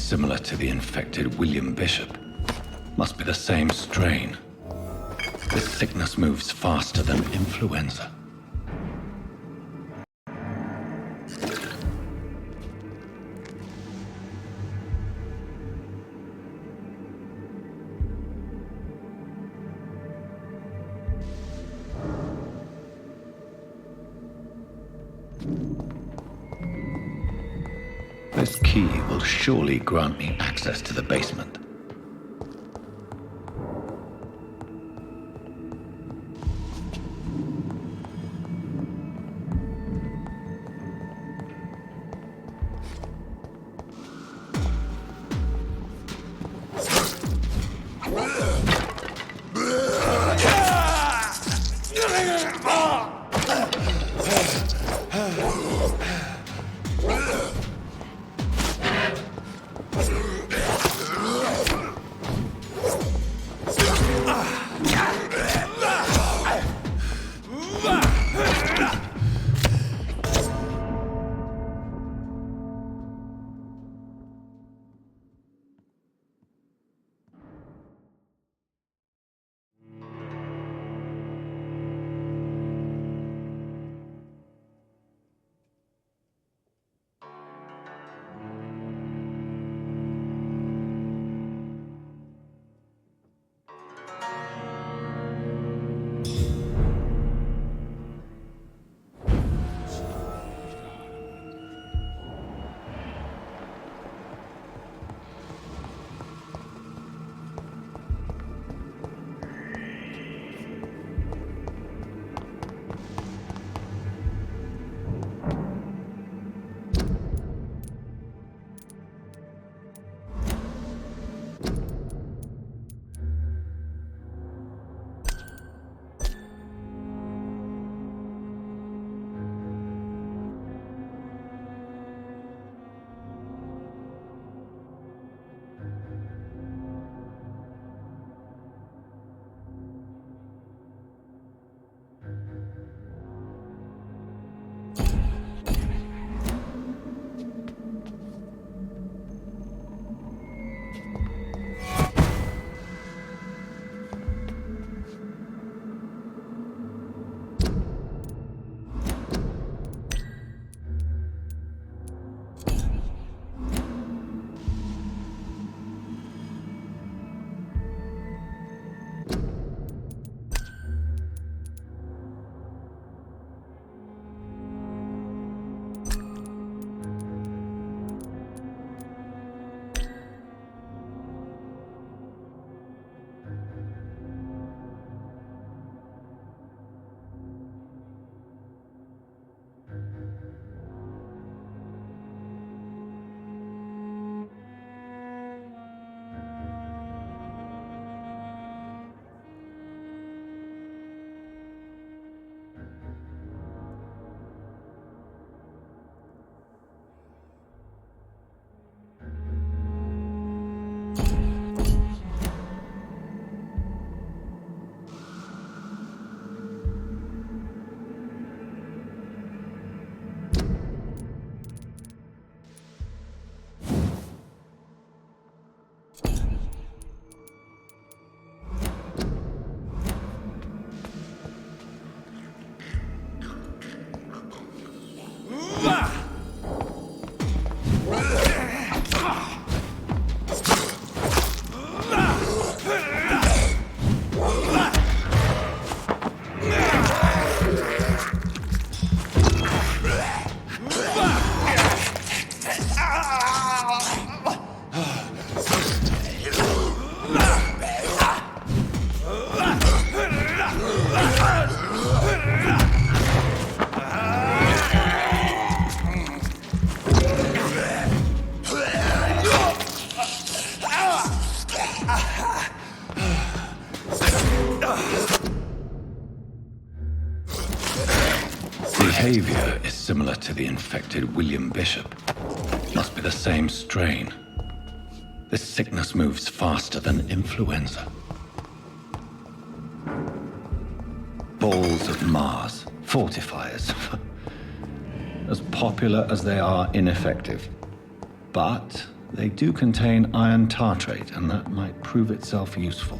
Similar to the infected William Bishop. Must be the same strain. This sickness moves faster than influenza. This key will surely grant me access to the basement. Behavior is similar to the infected William Bishop. Must be the same strain. This sickness moves faster than influenza. Balls of Mars, fortifiers. As popular as they are ineffective. But they do contain iron tartrate, and that might prove itself useful.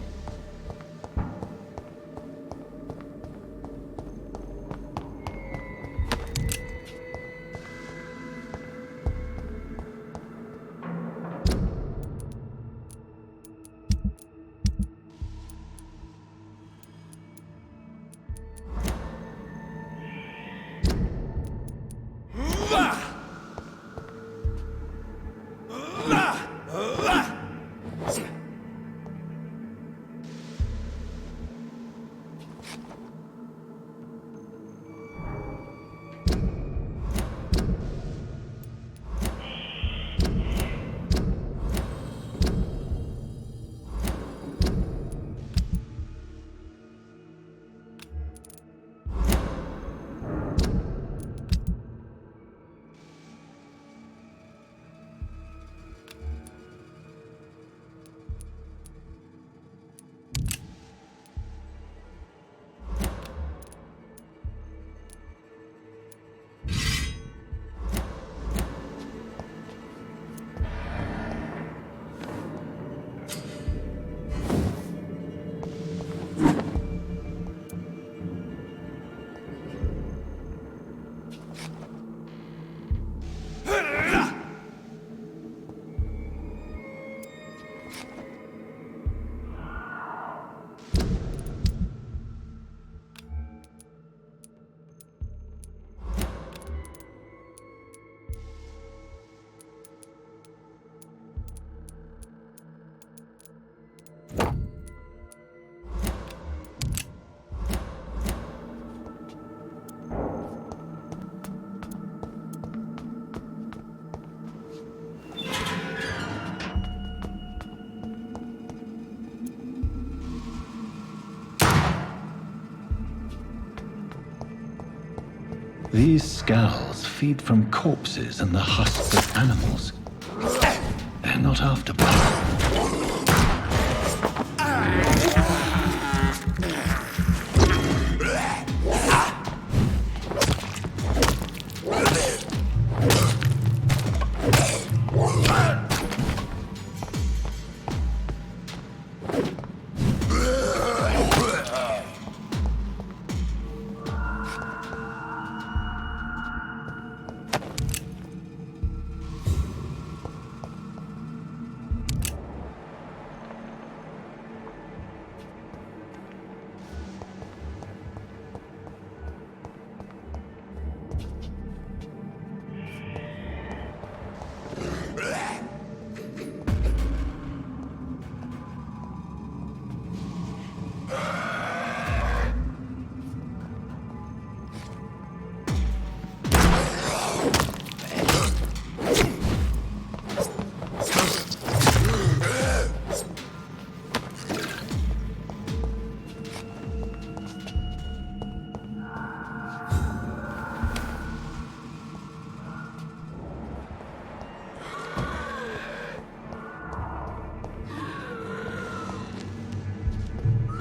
These scowls feed from corpses and the husks of animals. They're not after blood.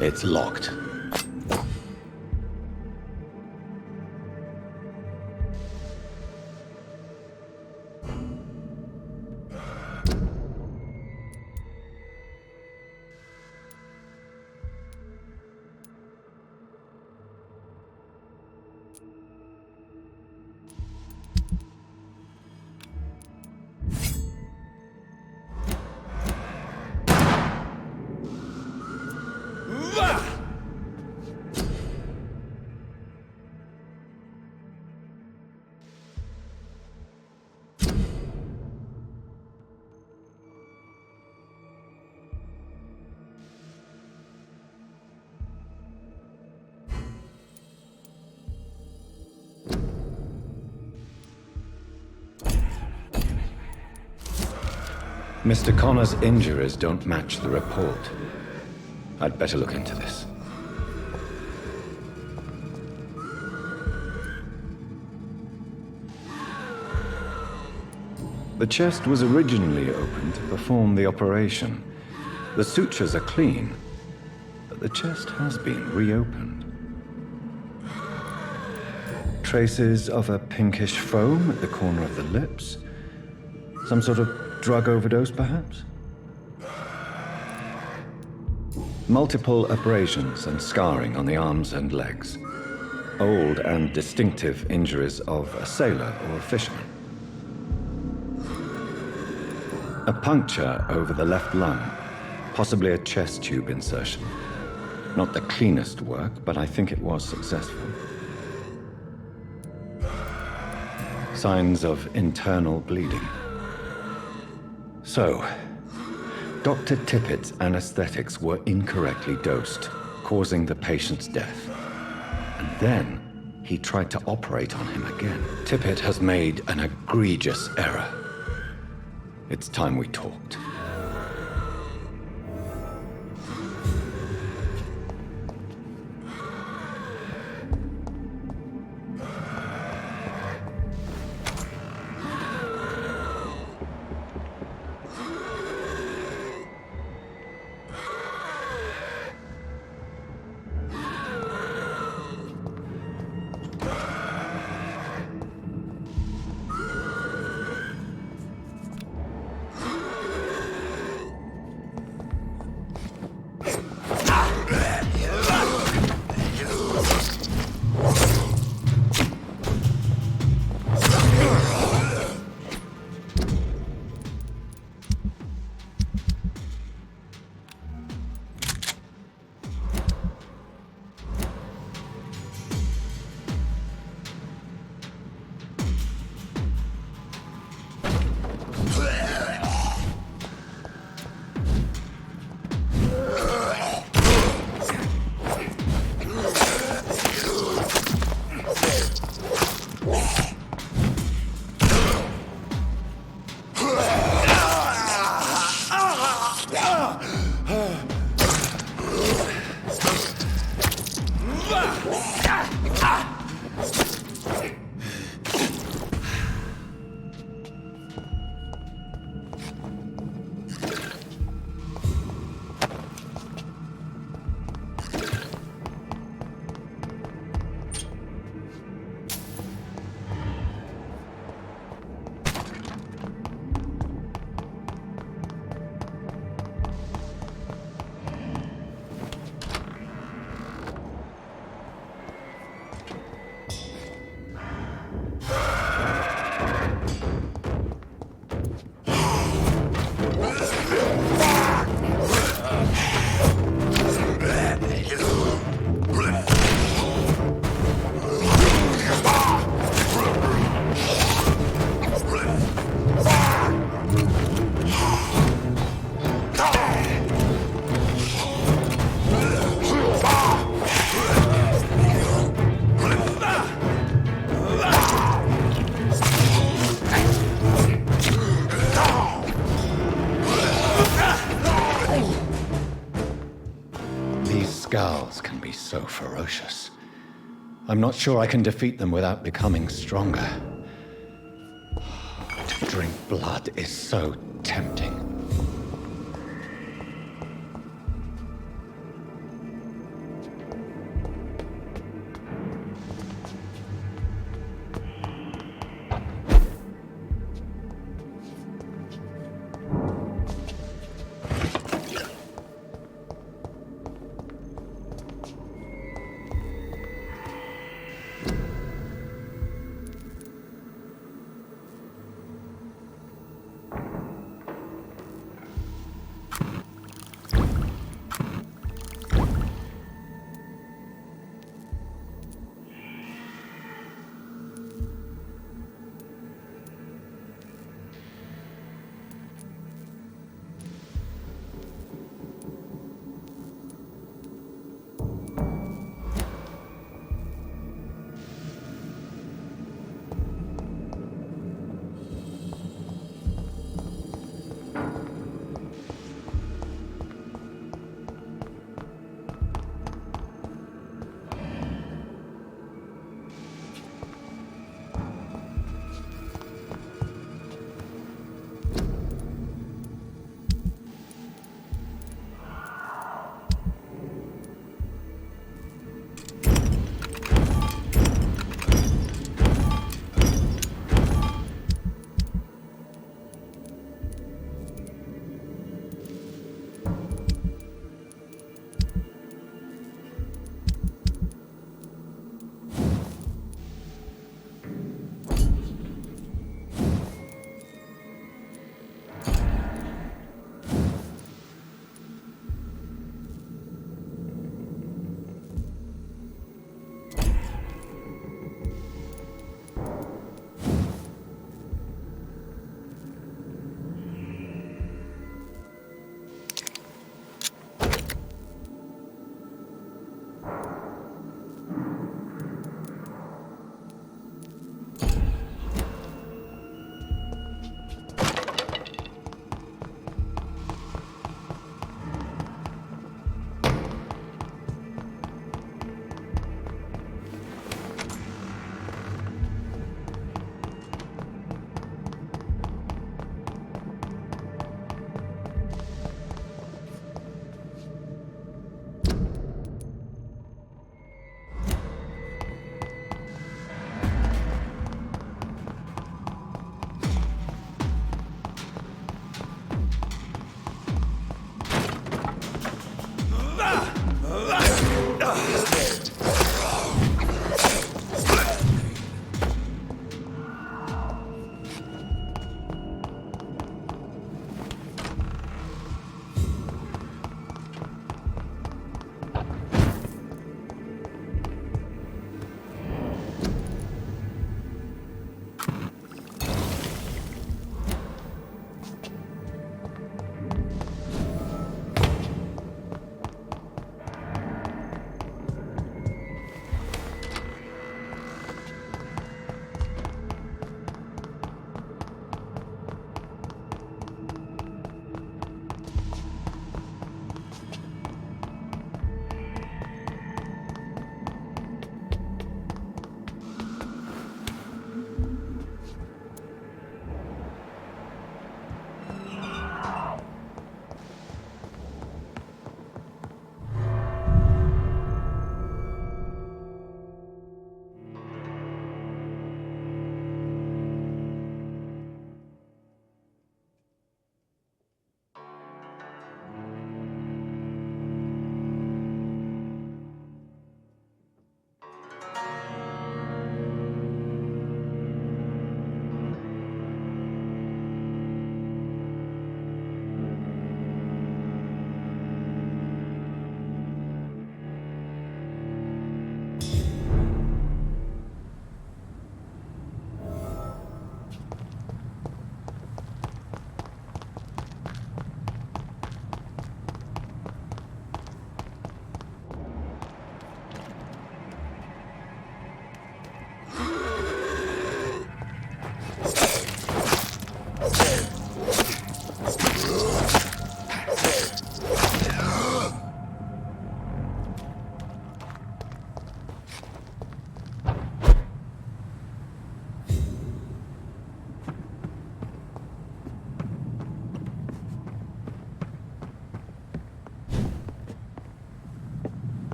It's locked. Mr. Connor's injuries don't match the report. I'd better look into this. The chest was originally opened to perform the operation. The sutures are clean, but the chest has been reopened. Traces of a pinkish foam at the corner of the lips. Some sort of drug overdose, perhaps? Multiple abrasions and scarring on the arms and legs. Old and distinctive injuries of a sailor or a fisherman. A puncture over the left lung, possibly a chest tube insertion. Not the cleanest work, but I think it was successful. Signs of internal bleeding. So, Dr. Tippett's anesthetics were incorrectly dosed, causing the patient's death. And then he tried to operate on him again. Tippett has made an egregious error. It's time we talked. Scowls can be so ferocious. I'm not sure I can defeat them without becoming stronger. To drink blood is so tempting.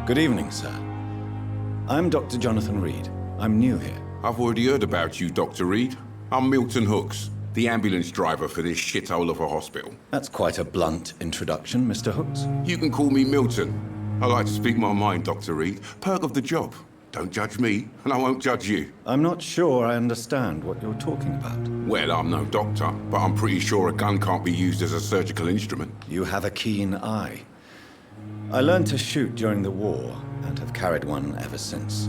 Good evening, sir. I'm Dr. Jonathan Reed. I'm new here. I've already heard about you, Dr. Reed. I'm Milton Hooks, the ambulance driver for this shithole of a hospital. That's quite a blunt introduction, Mr. Hooks. You can call me Milton. I like to speak my mind, Dr. Reed. Perk of the job. Don't judge me, and I won't judge you. I'm not sure I understand what you're talking about. Well, I'm no doctor, but I'm pretty sure a gun can't be used as a surgical instrument. You have a keen eye. I learned to shoot during the war, and have carried one ever since.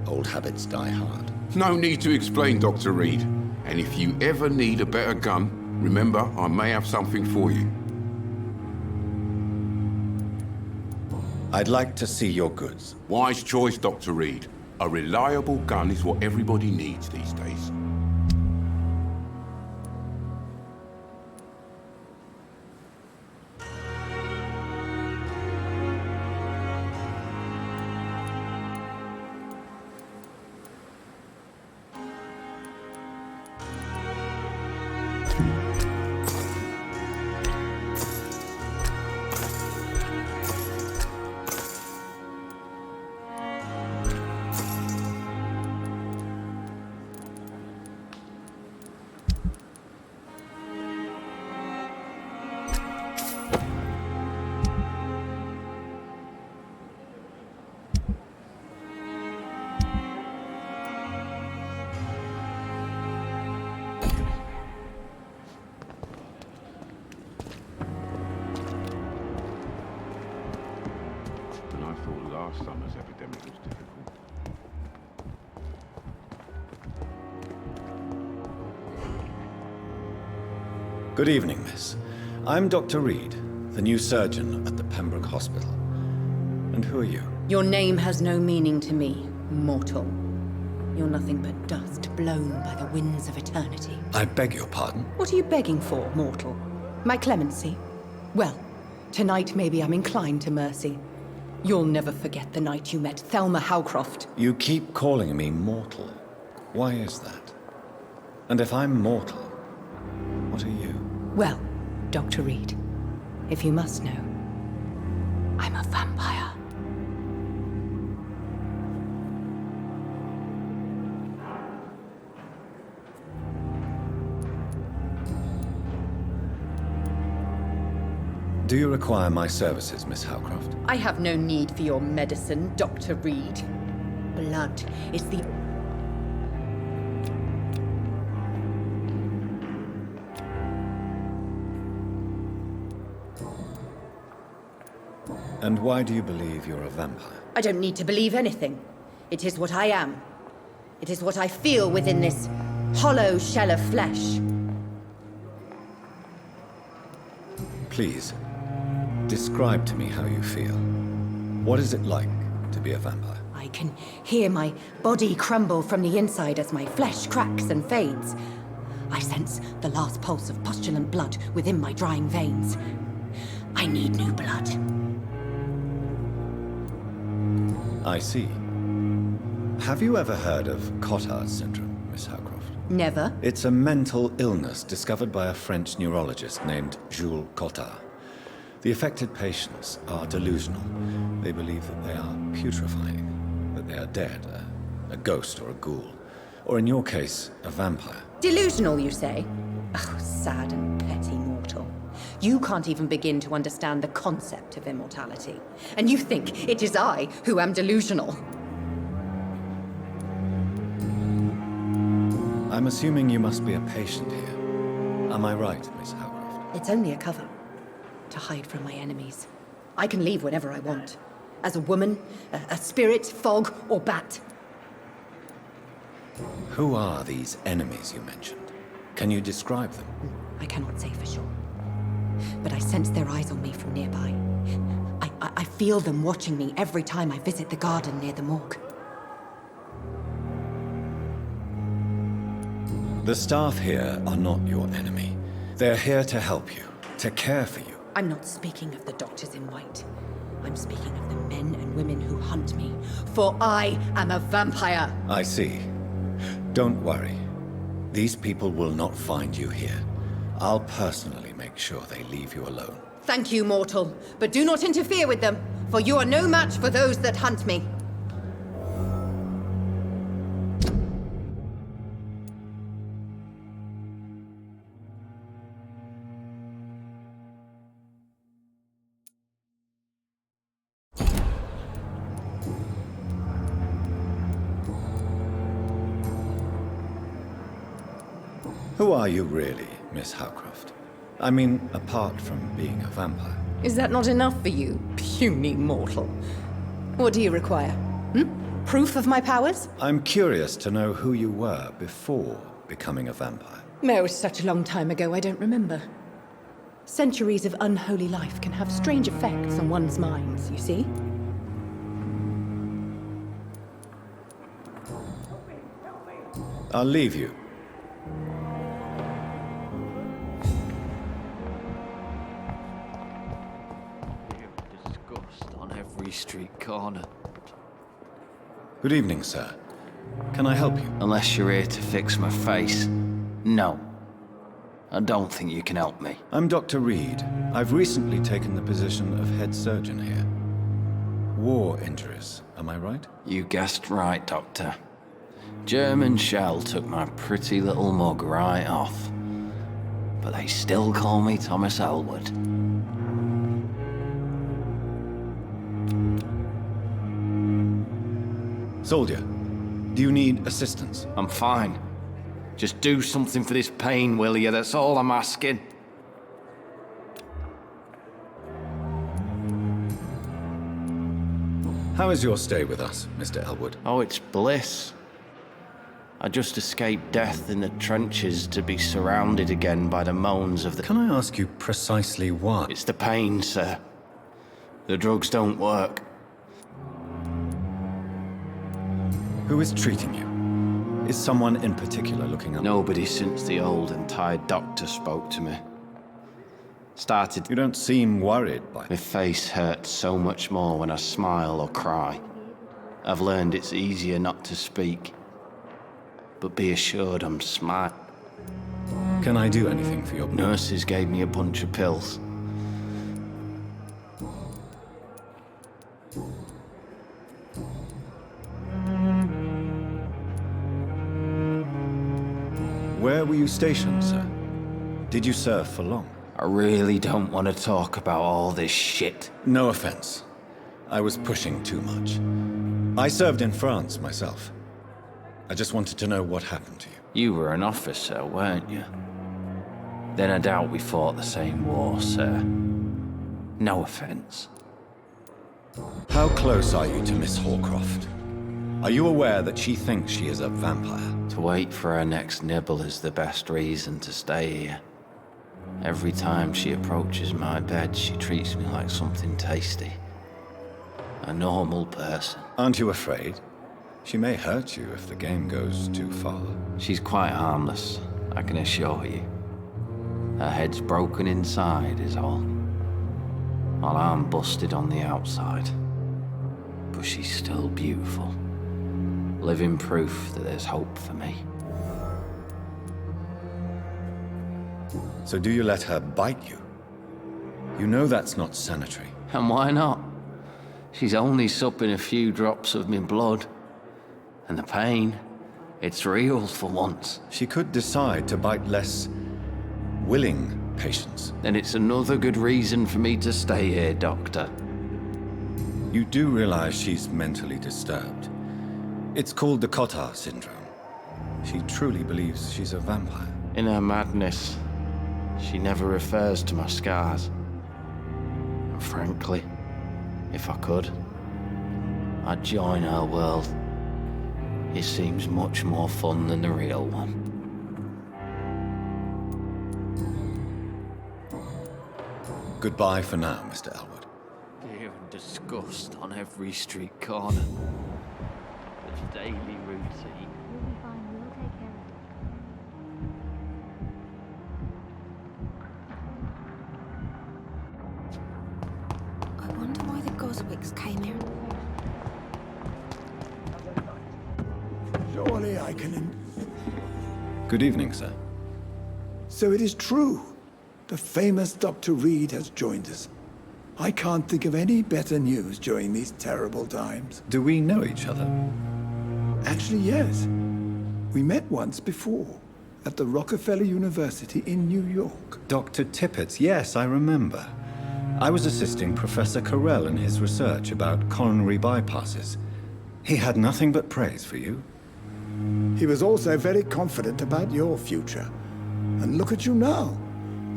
Old habits die hard. No need to explain, Dr. Reed. And if you ever need a better gun, remember, I may have something for you. I'd like to see your goods. Wise choice, Dr. Reed. A reliable gun is what everybody needs these days. And I thought last summer's epidemic was difficult. Good evening, miss. I'm Dr. Reed, the new surgeon at the Pembroke Hospital. And who are you? Your name has no meaning to me, mortal. You're nothing but dust blown by the winds of eternity. I beg your pardon? What are you begging for, mortal? My clemency? Well, tonight maybe I'm inclined to mercy. You'll never forget the night you met Thelma Howcroft. You keep calling me mortal. Why is that? And if I'm mortal, what are you? Well, Dr. Reed, if you must know, I'm a vampire. Do you require my services, Miss Howcroft? I have no need for your medicine, Dr. Reed. Blood is the... And why do you believe you're a vampire? I don't need to believe anything. It is what I am. It is what I feel within this hollow shell of flesh. Please, describe to me how you feel. What is it like to be a vampire? I can hear my body crumble from the inside as my flesh cracks and fades. I sense the last pulse of pustulant blood within my drying veins. I need new blood. I see. Have you ever heard of Cotard's syndrome, Miss Howcroft? Never. It's a mental illness discovered by a French neurologist named Jules Cotard. The affected patients are delusional. They believe that they are putrefying, that they are dead, a ghost or a ghoul, or in your case, a vampire. Delusional, you say? Oh, sad and petty mortal. You can't even begin to understand the concept of immortality. And you think it is I who am delusional. I'm assuming you must be a patient here. Am I right, Miss Howcroft? It's only a cover. To hide from my enemies. I can leave whenever I want. As a woman, a spirit, fog, or bat. Who are these enemies you mentioned? Can you describe them? I cannot say for sure. But I sense their eyes on me from nearby. I feel them watching me every time I visit the garden near the morgue. The staff here are not your enemy. They're here to help you, to care for you. I'm not speaking of the doctors in white. I'm speaking of the men and women who hunt me. For I am a vampire! I see. Don't worry. These people will not find you here. I'll personally make sure they leave you alone. Thank you, mortal, but do not interfere with them, for you are no match for those that hunt me. Who are you really, Miss Howcroft? I mean, apart from being a vampire. Is that not enough for you, puny mortal? What do you require? Proof of my powers? I'm curious to know who you were before becoming a vampire. Oh, it was such a long time ago, I don't remember. Centuries of unholy life can have strange effects on one's minds, you see? I'll leave you. Disgust on every street corner. Good evening, sir. Can I help you? Unless you're here to fix my face. No. I don't think you can help me. I'm Dr. Reed. I've recently taken the position of head surgeon here. War injuries, am I right? You guessed right, Doctor. German shell took my pretty little mug right off. But they still call me Thomas Elwood. Soldier, do you need assistance? I'm fine. Just do something for this pain, will you? That's all I'm asking. How is your stay with us, Mr. Elwood? Oh, it's bliss. I just escaped death in the trenches to be surrounded again by the moans of the... Can I ask you precisely why? It's the pain, sir. The drugs don't work. Who is treating you? Is someone in particular looking up? Nobody since the old and tired doctor spoke to me. Started... You don't seem worried by... My face hurts so much more when I smile or cry. I've learned it's easier not to speak. But be assured I'm smart. Can I do anything for your... Nurses gave me a bunch of pills. Where were you stationed, sir? Did you serve for long? I really don't want to talk about all this shit. No offense. I was pushing too much. I served in France myself. I just wanted to know what happened to you. You were an officer, weren't you? Then I doubt we fought the same war, sir. No offense. How close are you to Miss Hawcroft? Are you aware that she thinks she is a vampire? To wait for her next nibble is the best reason to stay here. Every time she approaches my bed, she treats me like something tasty. A normal person. Aren't you afraid? She may hurt you if the game goes too far. She's quite harmless, I can assure you. Her head's broken inside is all. While I'm busted on the outside. But she's still beautiful. Living proof that there's hope for me. So do you let her bite you? You know that's not sanitary. And why not? She's only supping a few drops of me blood. And the pain, it's real for once. She could decide to bite less willing patients. Then it's another good reason for me to stay here, Doctor. You do realize she's mentally disturbed. It's called the Cotard syndrome. She truly believes she's a vampire. In her madness, she never refers to my scars. And frankly, if I could, I'd join her world. It seems much more fun than the real one. Goodbye for now, Mr. Elwood. Fear and disgust on every street corner. It's daily routine. We'll be fine. We'll take care of it. I wonder why the Goswicks came here. Surely I can... Good evening, sir. So it is true. The famous Dr. Reed has joined us. I can't think of any better news during these terrible times. Do we know each other? Actually, yes. We met once before, at the Rockefeller University in New York. Dr. Tippett, yes, I remember. I was assisting Professor Carell in his research about coronary bypasses. He had nothing but praise for you. He was also very confident about your future. And look at you now.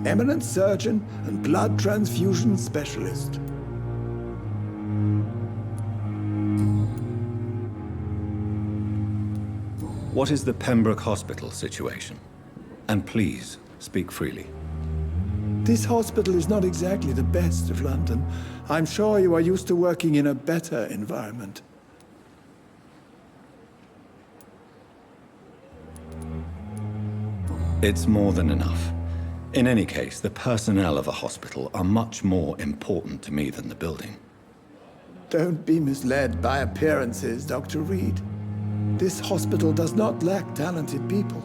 Eminent surgeon and blood transfusion specialist. What is the Pembroke Hospital situation? And please, speak freely. This hospital is not exactly the best of London. I'm sure you are used to working in a better environment. It's more than enough. In any case, the personnel of a hospital are much more important to me than the building. Don't be misled by appearances, Dr. Reed. This hospital does not lack talented people.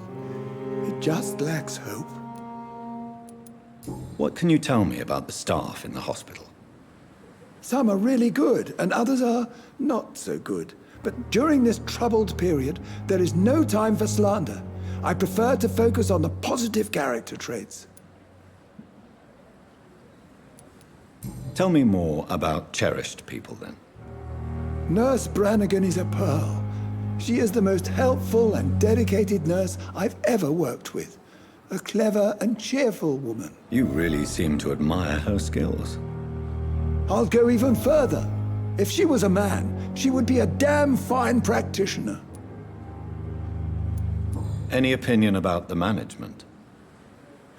It just lacks hope. What can you tell me about the staff in the hospital? Some are really good, and others are not so good. But during this troubled period, there is no time for slander. I prefer to focus on the positive character traits. Tell me more about cherished people, then. Nurse Brannigan is a pearl. She is the most helpful and dedicated nurse I've ever worked with. A clever and cheerful woman. You really seem to admire her skills. I'll go even further. If she was a man, she would be a damn fine practitioner. Any opinion about the management?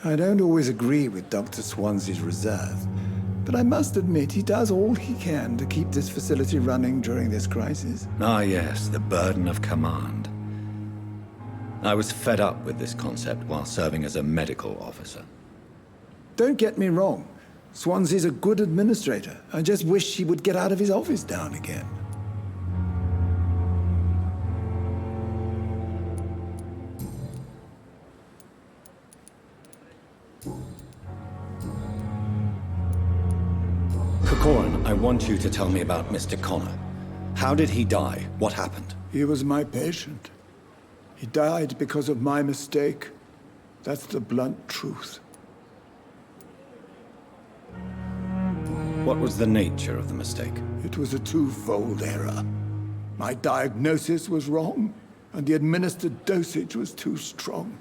I don't always agree with Dr. Swansea's reserve, but I must admit he does all he can to keep this facility running during this crisis. Ah, yes, the burden of command. I was fed up with this concept while serving as a medical officer. Don't get me wrong. Swansea's a good administrator. I just wish he would get out of his office now and again. Corcoran, I want you to tell me about Mr. Connor. How did he die? What happened? He was my patient. He died because of my mistake. That's the blunt truth. What was the nature of the mistake? It was a twofold error. My diagnosis was wrong, and the administered dosage was too strong.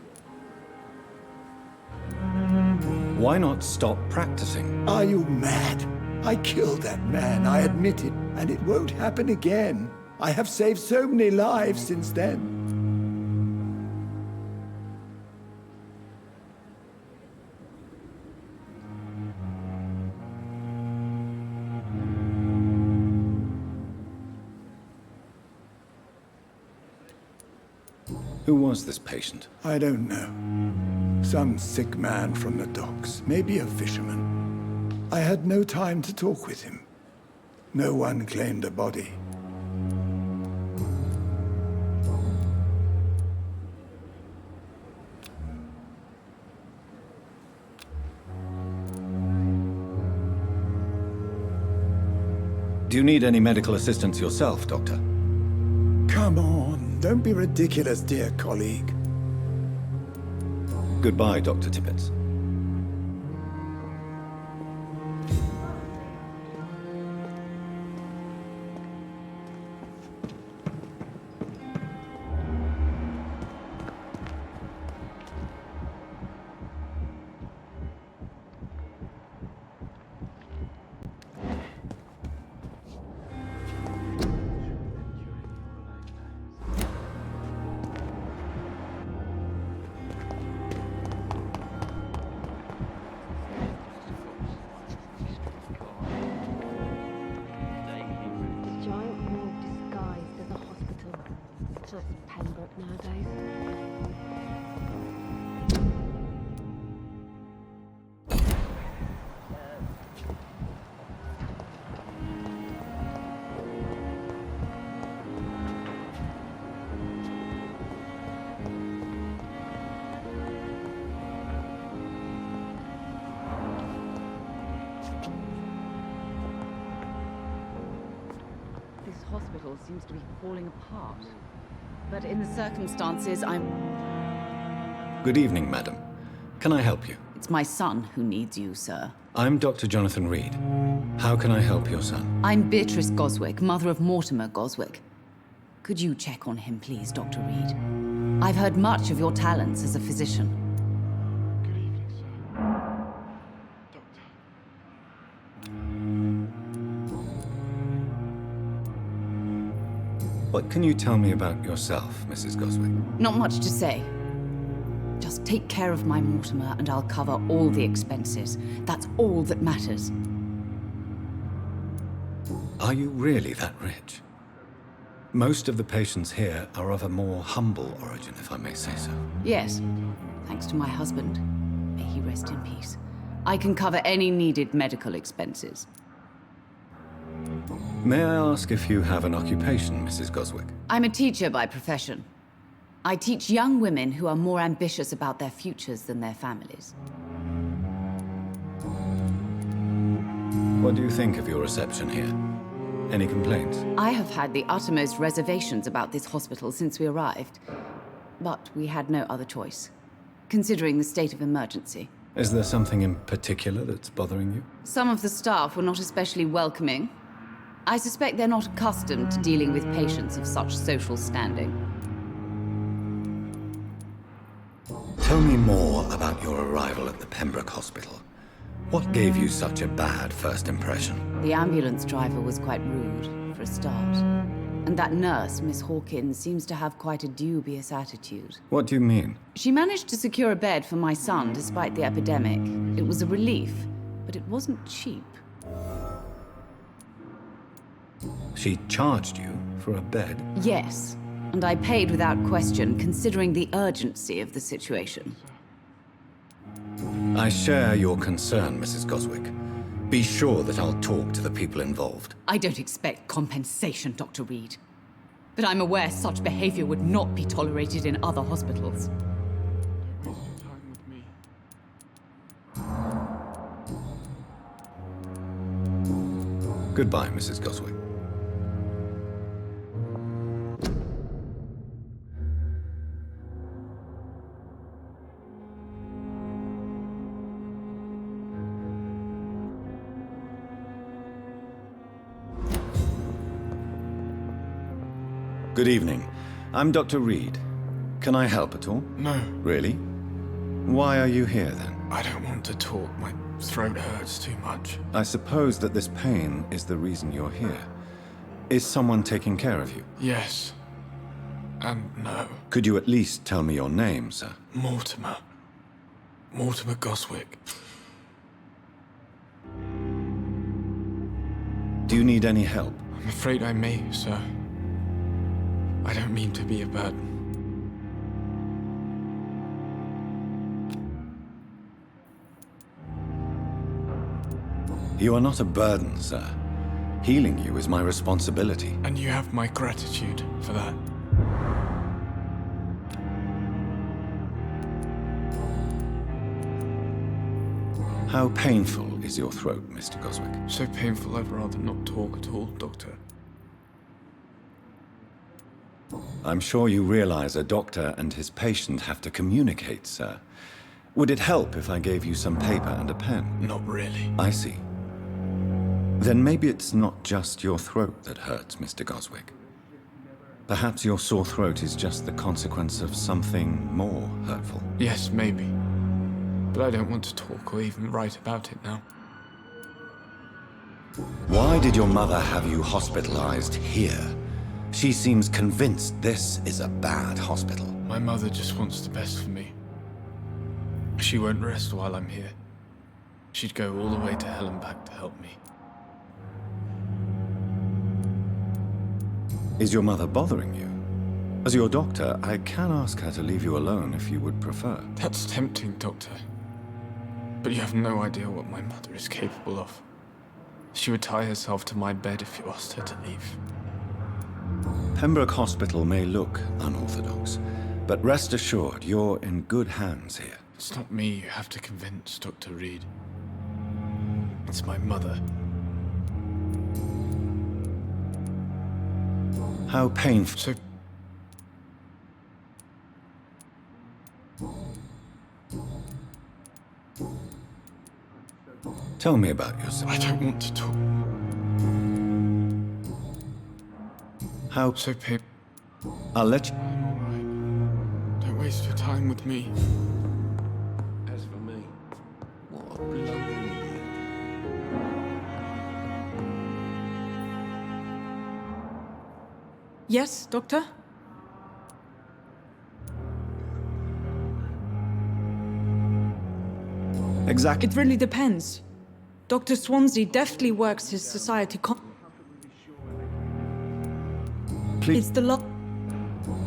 Why not stop practicing? Are you mad? I killed that man, I admit it, and it won't happen again. I have saved so many lives since then. Who was this patient? I don't know. Some sick man from the docks, maybe a fisherman. I had no time to talk with him. No one claimed a body. Do you need any medical assistance yourself, Doctor? Come on, don't be ridiculous, dear colleague. Goodbye, Dr. Tippett. hospital seems to be falling apart. But in the circumstances, Good evening, madam. Can I help you? It's my son who needs you, sir. I'm Dr. Jonathan Reed. How can I help your son? I'm Beatrice Goswick, mother of Mortimer Goswick. Could you check on him, please, Dr. Reed? I've heard much of your talents as a physician. Good evening, sir. What can you tell me about yourself, Mrs. Goswick? Not much to say. Just take care of my Mortimer and I'll cover all the expenses. That's all that matters. Are you really that rich? Most of the patients here are of a more humble origin, if I may say so. Yes, thanks to my husband. May he rest in peace. I can cover any needed medical expenses. May I ask if you have an occupation, Mrs. Goswick? I'm a teacher by profession. I teach young women who are more ambitious about their futures than their families. What do you think of your reception here? Any complaints? I have had the uttermost reservations about this hospital since we arrived. But we had no other choice, considering the state of emergency. Is there something in particular that's bothering you? Some of the staff were not especially welcoming. I suspect they're not accustomed to dealing with patients of such social standing. Tell me more about your arrival at the Pembroke Hospital. What gave you such a bad first impression? The ambulance driver was quite rude, for a start. And that nurse, Miss Hawkins, seems to have quite a dubious attitude. What do you mean? She managed to secure a bed for my son despite the epidemic. It was a relief, but it wasn't cheap. She charged you for a bed? Yes, and I paid without question, considering the urgency of the situation. I share your concern, Mrs. Goswick. Be sure that I'll talk to the people involved. I don't expect compensation, Dr. Reed. But I'm aware such behavior would not be tolerated in other hospitals. Don't waste your time with me. Goodbye, Mrs. Goswick. Good evening. I'm Dr. Reed. Can I help at all? No, Really? Why are you here, then? I don't want to talk. My throat hurts too much. I suppose that this pain is the reason you're here. Is someone taking care of you? Yes. And no. Could you at least tell me your name, sir? Mortimer. Mortimer Goswick. Do you need any help? I'm afraid I may, sir. I don't mean to be a burden. You are not a burden, sir. Healing you is my responsibility. And you have my gratitude for that. How painful is your throat, Mr. Goswick? So painful I'd rather not talk at all, Doctor. I'm sure you realize a doctor and his patient have to communicate, sir. Would it help if I gave you some paper and a pen? Not really. I see. Then maybe it's not just your throat that hurts, Mr. Goswick. Perhaps your sore throat is just the consequence of something more hurtful. Yes, maybe. But I don't want to talk or even write about it now. Why did your mother have you hospitalized here? She seems convinced this is a bad hospital. My mother just wants the best for me. She won't rest while I'm here. She'd go all the way to hell and back to help me. Is your mother bothering you? As your doctor, I can ask her to leave you alone if you would prefer. That's tempting, Doctor. But you have no idea what my mother is capable of. She would tie herself to my bed if you asked her to leave. Pembroke Hospital may look unorthodox, but rest assured you're in good hands here. It's not me you have to convince, Dr. Reed. It's my mother. How painful. So, Tell me about yourself. I don't want to talk. How... So, Pip, I'll let you... I'm alright. Don't waste your time with me. As for me, what a blundering idiot. Yes, Doctor? Exactly. It really depends. Dr. Swansea deftly works his society Please. It's the lot.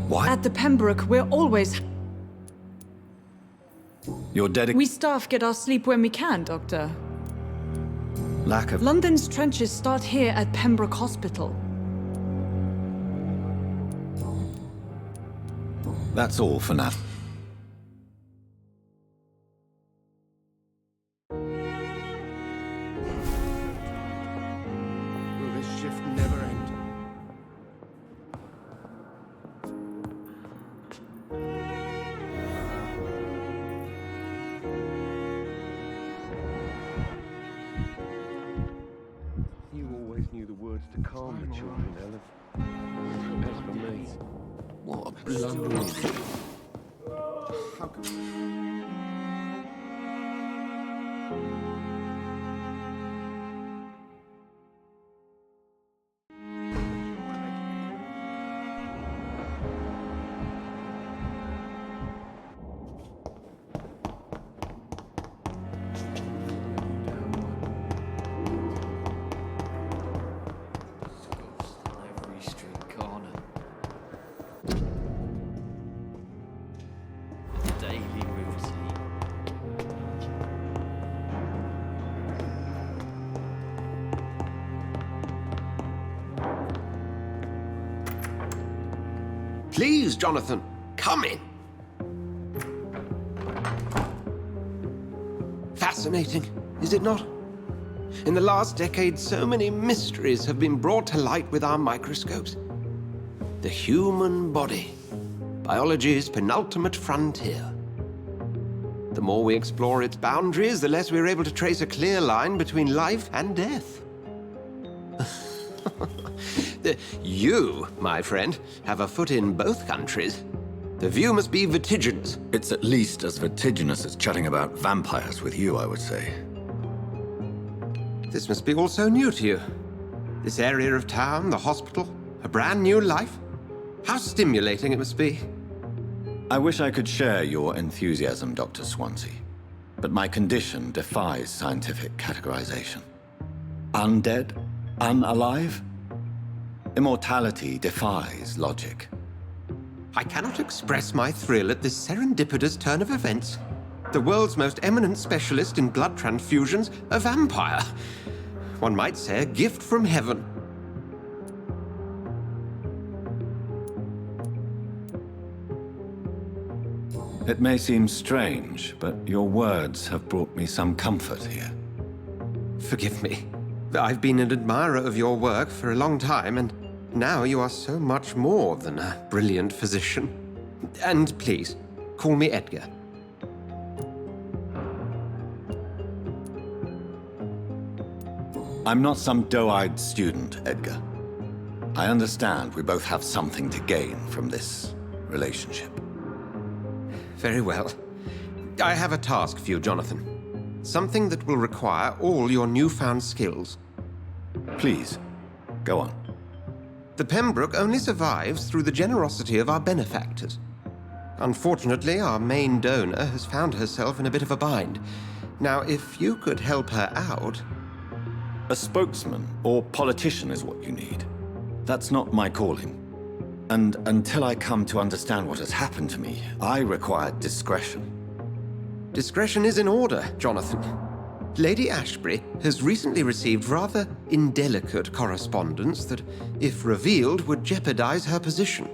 What? At the Pembroke, we're always... Your dedication... We staff get our sleep when we can, Doctor. Lack of... London's trenches start here at Pembroke Hospital. That's all for now. Will this shift never end? You always knew the words to calm the children, Ellen. As for me, What a blundering idiot. How can... Every street corner. Daily routine. please, Jonathan, come in. Fascinating, is it not? In the last decade, so many mysteries have been brought to light with our microscopes. The human body, biology's penultimate frontier. The more we explore its boundaries, the less we're able to trace a clear line between life and death. You, my friend, have a foot in both countries. The view must be vertiginous. It's at least as vertiginous as chatting about vampires with you, I would say. This must be all so new to you. This area of town, the hospital, a brand new life. How stimulating it must be. I wish I could share your enthusiasm, Dr. Swansea, but my condition defies scientific categorization. Undead? Unalive? Immortality defies logic. I cannot express my thrill at this serendipitous turn of events. The world's most eminent specialist in blood transfusions, a vampire. One might say a gift from heaven. It may seem strange, but your words have brought me some comfort here. Forgive me. I've been an admirer of your work for a long time, and now you are so much more than a brilliant physician. And please, call me Edgar. I'm not some doe-eyed student, Edgar. I understand we both have something to gain from this relationship. Very well. I have a task for you, Jonathan. Something that will require all your newfound skills. Please, go on. The Pembroke only survives through the generosity of our benefactors. Unfortunately, our main donor has found herself in a bit of a bind. Now, if you could help her out... A spokesman or politician is what you need. That's not my calling. And until I come to understand what has happened to me, I require discretion. Discretion is in order, Jonathan. Lady Ashbury has recently received rather indelicate correspondence that, if revealed, would jeopardize her position.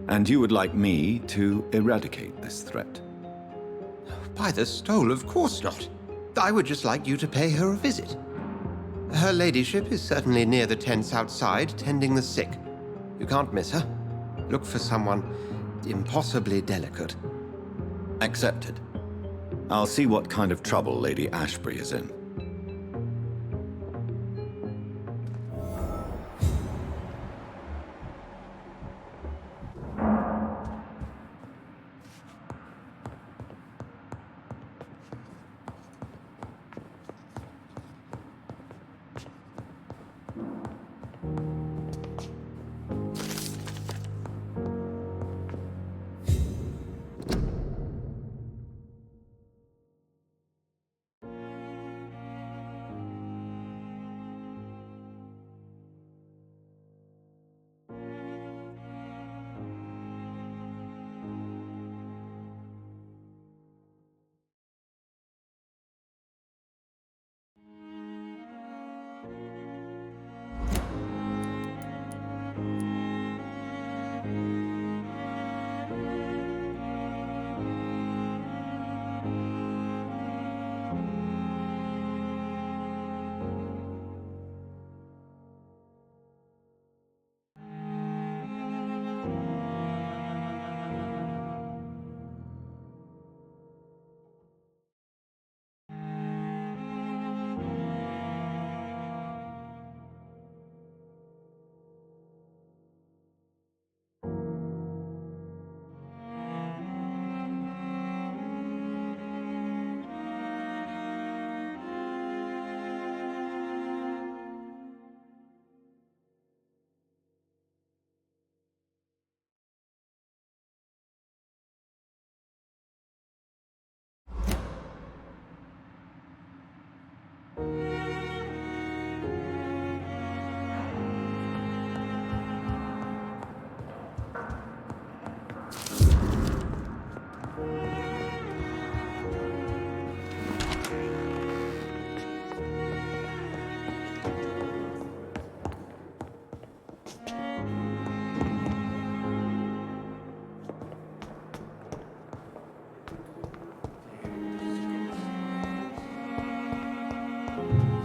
And you would like me to eradicate this threat? By the stole, of course not. I would just like you to pay her a visit. Her ladyship is certainly near the tents outside, tending the sick. You can't miss her. Look for someone impossibly delicate. Accepted. I'll see what kind of trouble Lady Ashbury is in.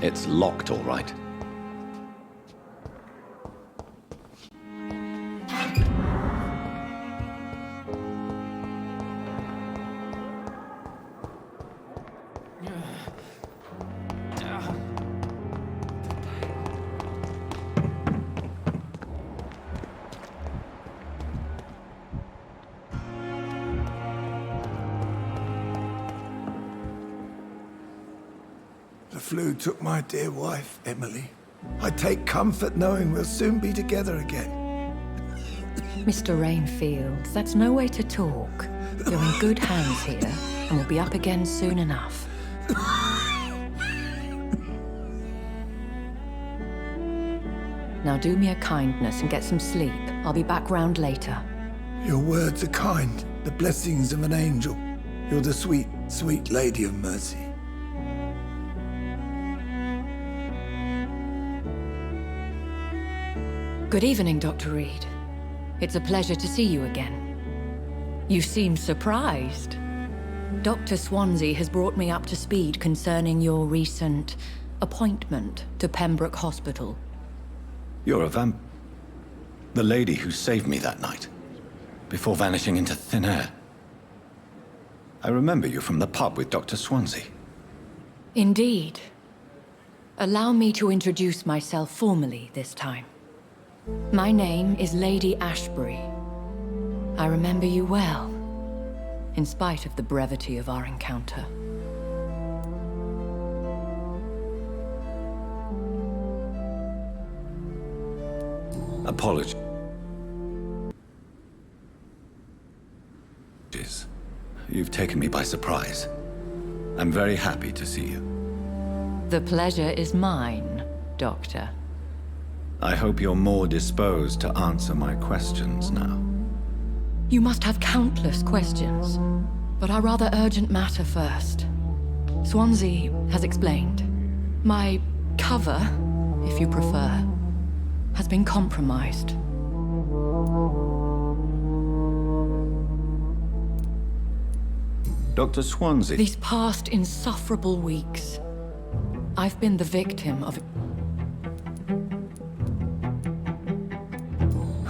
It's locked, all right. The flu took my dear wife, Emily. I take comfort knowing we'll soon be together again. Mr. Rainfield, that's no way to talk. You're in good hands here, and we'll be up again soon enough. Now do me a kindness and get some sleep. I'll be back round later. Your words are kind, the blessings of an angel. You're the sweet, sweet Lady of Mercy. Good evening, Dr. Reed. It's a pleasure to see you again. You seem surprised. Dr. Swansea has brought me up to speed concerning your recent appointment to Pembroke Hospital. You're a the lady who saved me that night, before vanishing into thin air. I remember you from the pub with Dr. Swansea. Indeed. Allow me to introduce myself formally this time. My name is Lady Ashbury. I remember you well, in spite of the brevity of our encounter. Apologies. You've taken me by surprise. I'm very happy to see you. The pleasure is mine, Doctor. I hope you're more disposed to answer my questions now. You must have countless questions, but our rather urgent matter first. Swansea has explained. My cover, if you prefer, has been compromised. Dr. Swansea? These past insufferable weeks, I've been the victim of...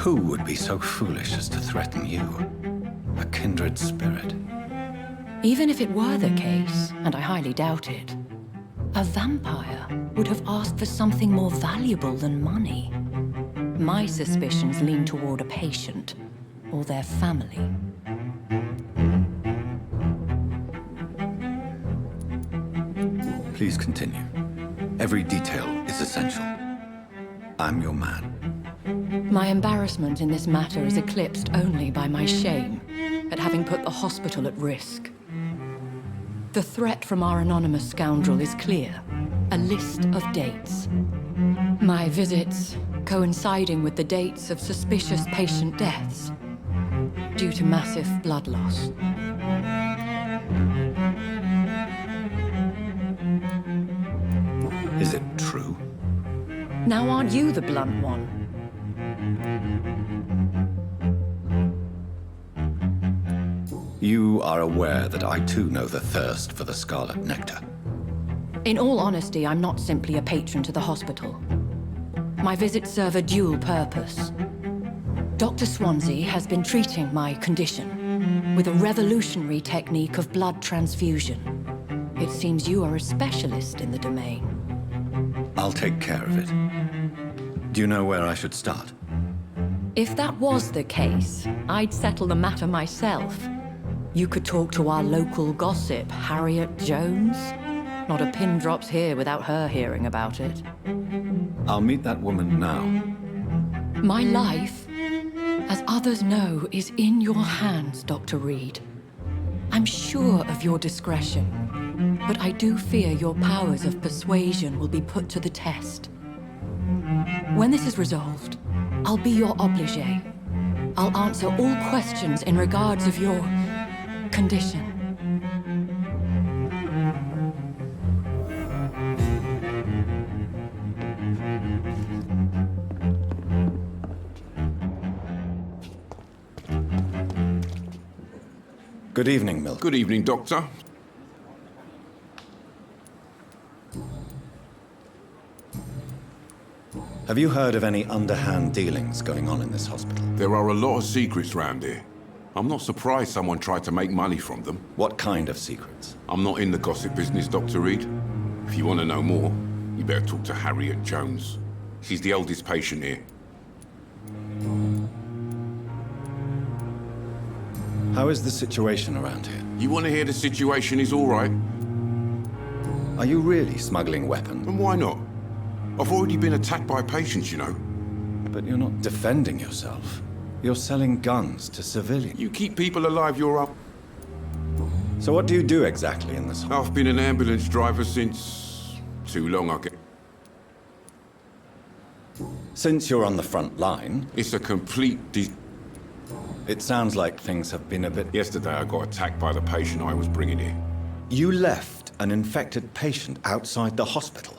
Who would be so foolish as to threaten you? A kindred spirit. Even if it were the case, and I highly doubt it, a vampire would have asked for something more valuable than money. My suspicions lean toward a patient or their family. Please continue. Every detail is essential. I'm your man. My embarrassment in this matter is eclipsed only by my shame at having put the hospital at risk. The threat from our anonymous scoundrel is clear. A list of dates. My visits coinciding with the dates of suspicious patient deaths due to massive blood loss. Is it true? Now aren't you the blunt one? You are aware that I too know the thirst for the scarlet nectar. In all honesty, I'm not simply a patron to the hospital. My visits serve a dual purpose. Dr. Swansea has been treating my condition with a revolutionary technique of blood transfusion. It seems you are a specialist in the domain. I'll take care of it. Do you know where I should start? If that was the case, I'd settle the matter myself. You could talk to our local gossip, Harriet Jones. Not a pin drops here without her hearing about it. I'll meet that woman now. My life, as others know, is in your hands, Dr. Reed. I'm sure of your discretion, but I do fear your powers of persuasion will be put to the test. When this is resolved, I'll be your obligé. I'll answer all questions in regards of your condition. Good evening, Milton. Good evening, Doctor. Have you heard of any underhand dealings going on in this hospital? There are a lot of secrets round here. I'm not surprised someone tried to make money from them. What kind of secrets? I'm not in the gossip business, Dr. Reed. If you want to know more, you better talk to Harriet Jones. She's the oldest patient here. How is the situation around here? You want to hear the situation is all right? Are you really smuggling weapons? And why not? I've already been attacked by patients, you know. But you're not defending yourself. You're selling guns to civilians. You keep people alive, you're up. So what do you do exactly in this hospital? I've been an ambulance driver since... too long, I guess. Since you're on the front line... It's a complete It sounds like things have been a bit... Yesterday I got attacked by the patient I was bringing here. You left an infected patient outside the hospital.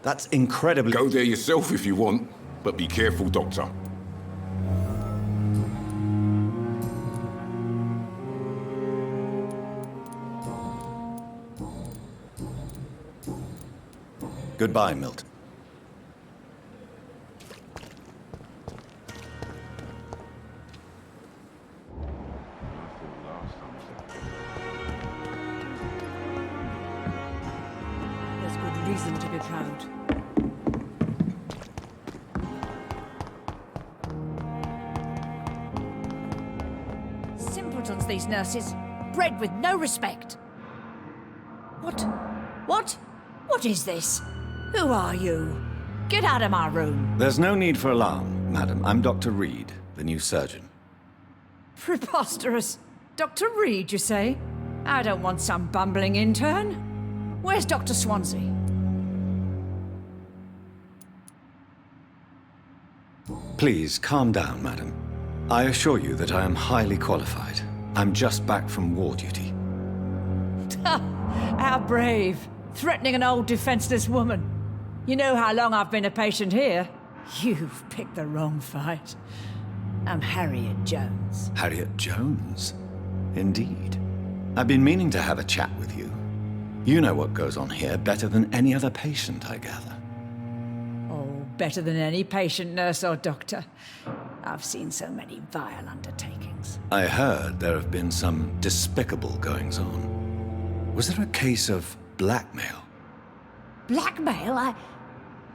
That's incredibly... Go there yourself if you want, but be careful, Doctor. Goodbye, Milton. There's good reason to be proud. Simpletons, these nurses. Bred with no respect. What? What? What is this? Who are you? Get out of my room. There's no need for alarm, madam. I'm Dr. Reed, the new surgeon. Preposterous. Dr. Reed, you say? I don't want some bumbling intern. Where's Dr. Swansea? Please, calm down, madam. I assure you that I am highly qualified. I'm just back from war duty. How brave. Threatening an old defenseless woman. You know how long I've been a patient here? You've picked the wrong fight. I'm Harriet Jones. Harriet Jones? Indeed. I've been meaning to have a chat with you. You know what goes on here better than any other patient, I gather. Oh, better than any patient, nurse or doctor. I've seen so many vile undertakings. I heard there have been some despicable goings-on. Was there a case of blackmail? Blackmail?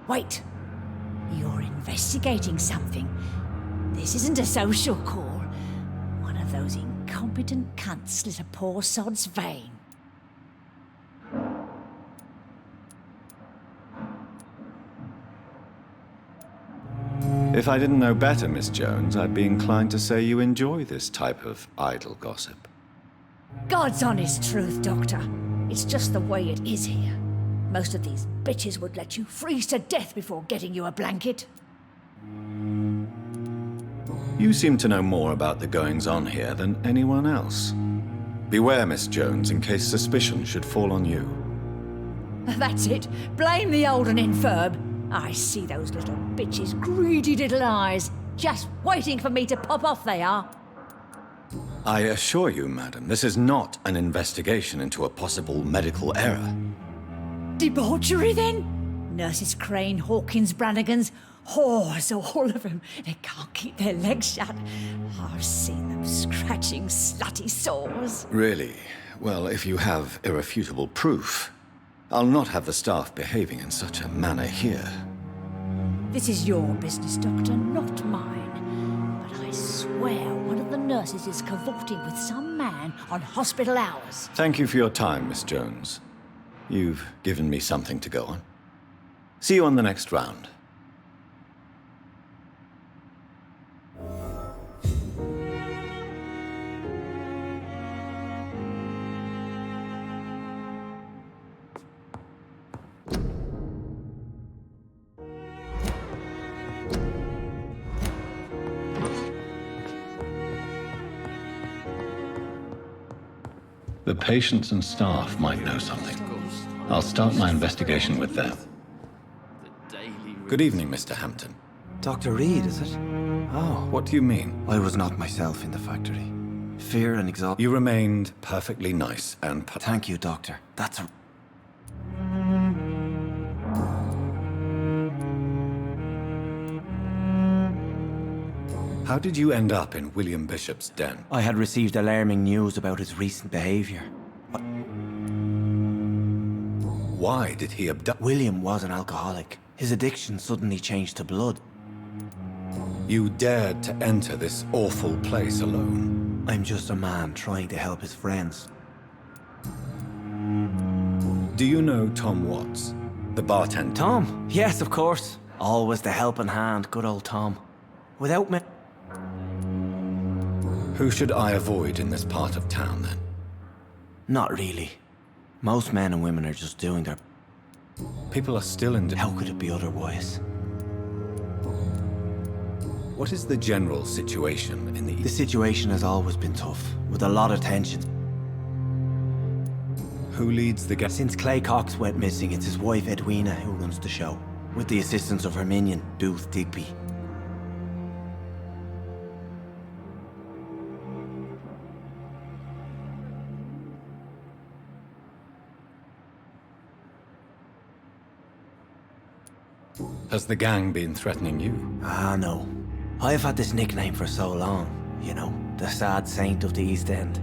Wait. You're investigating something. This isn't a social call. One of those incompetent cunts slit a poor sod's vein. If I didn't know better, Miss Jones, I'd be inclined to say you enjoy this type of idle gossip. God's honest truth, Doctor. It's just the way it is here. Most of these bitches would let you freeze to death before getting you a blanket. You seem to know more about the goings-on here than anyone else. Beware, Miss Jones, in case suspicion should fall on you. That's it. Blame the old and infirm. I see those little bitches' greedy little eyes. Just waiting for me to pop off, they are. I assure you, madam, this is not an investigation into a possible medical error. Debauchery, then? Nurses Crane, Hawkins, Brannigans, whores, all of them. They can't keep their legs shut. I've seen them scratching slutty sores. Really? Well, if you have irrefutable proof, I'll not have the staff behaving in such a manner here. This is your business, Doctor, not mine. But I swear one of the nurses is cavorting with some man on hospital hours. Thank you for your time, Miss Jones. You've given me something to go on. See you on the next round. The patients and staff might know something. I'll start my investigation with them. Good evening, Mr. Hampton. Dr. Reed, is it? Oh, What do you mean? I was not myself in the factory. Fear and exhaustion. You remained perfectly nice and Thank you, Doctor. That's a... How did you end up in William Bishop's den? I had received alarming news about his recent behavior. Why did he abduct? William was an alcoholic. His addiction suddenly changed to blood. You dared to enter this awful place alone. I'm just a man trying to help his friends. Do you know Tom Watts, the bartender? Tom? Yes, of course. Always the helping hand, good old Tom. Without me... Who should I avoid in this part of town, then? Not really. Most men and women are just doing their... People are still in... How could it be otherwise? What is the general situation in the... The situation has always been tough, with a lot of tension. Who leads the... Since Clay Cox went missing, it's his wife Edwina who runs the show, with the assistance of her minion, Booth Digby. Has the gang been threatening you? Ah, no. I've had this nickname for so long. You know, the sad saint of the East End.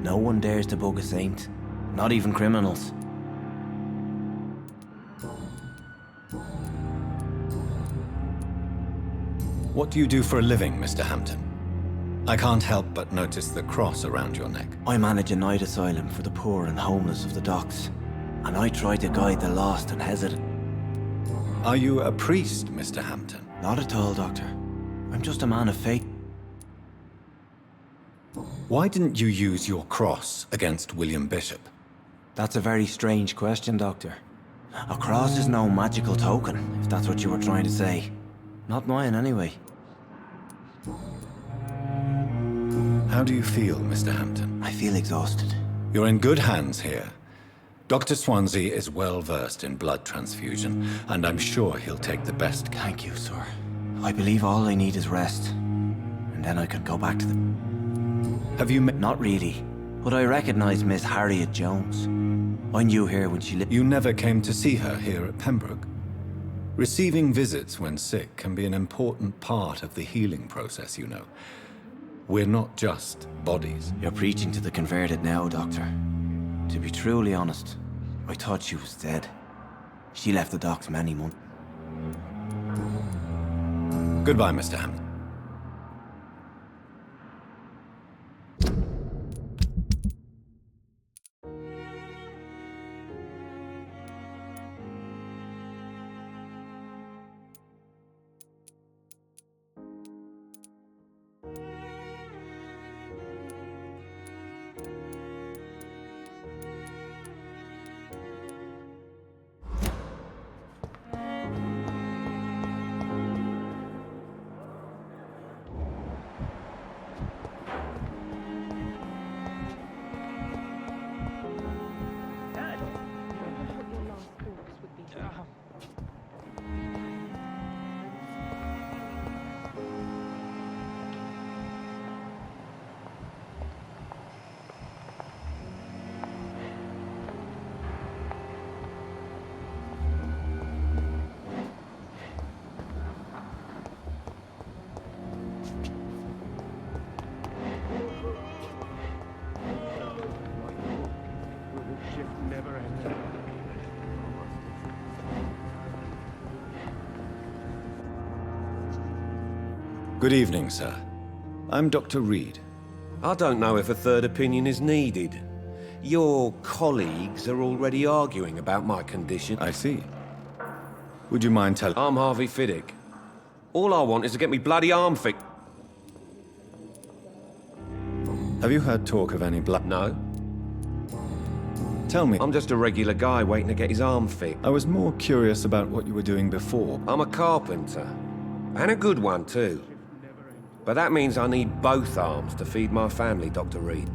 No one dares to bug a saint. Not even criminals. What do you do for a living, Mr. Hampton? I can't help but notice the cross around your neck. I manage a night asylum for the poor and homeless of the docks. And I try to guide the lost and hesitant. Are you a priest, Mr. Hampton? Not at all, Doctor. I'm just a man of faith. Why didn't you use your cross against William Bishop? That's a very strange question, Doctor. A cross is no magical token, if that's what you were trying to say. Not mine, anyway. How do you feel, Mr. Hampton? I feel exhausted. You're in good hands here. Dr. Swansea is well versed in blood transfusion, and I'm sure he'll take the best care. Thank you, sir. I believe all I need is rest. And then I can go back to the... Have you met... Not really. But I recognize Miss Harriet Jones. I knew her when she lived... You never came to see her here at Pembroke? Receiving visits when sick can be an important part of the healing process, you know. We're not just bodies. You're preaching to the converted now, Doctor. To be truly honest, I thought she was dead. She left the docks many months. Goodbye, Mr. Hammond. Good evening, sir. I'm Dr. Reed. I don't know if a third opinion is needed. Your colleagues are already arguing about my condition. I see. Would you mind telling... I'm Harvey Fiddick. All I want is to get me bloody arm fixed. Have you heard talk of any blood? No. Tell me. I'm just a regular guy waiting to get his arm fixed. I was more curious about what you were doing before. I'm a carpenter. And a good one, too. But that means I need both arms to feed my family, Dr. Reed.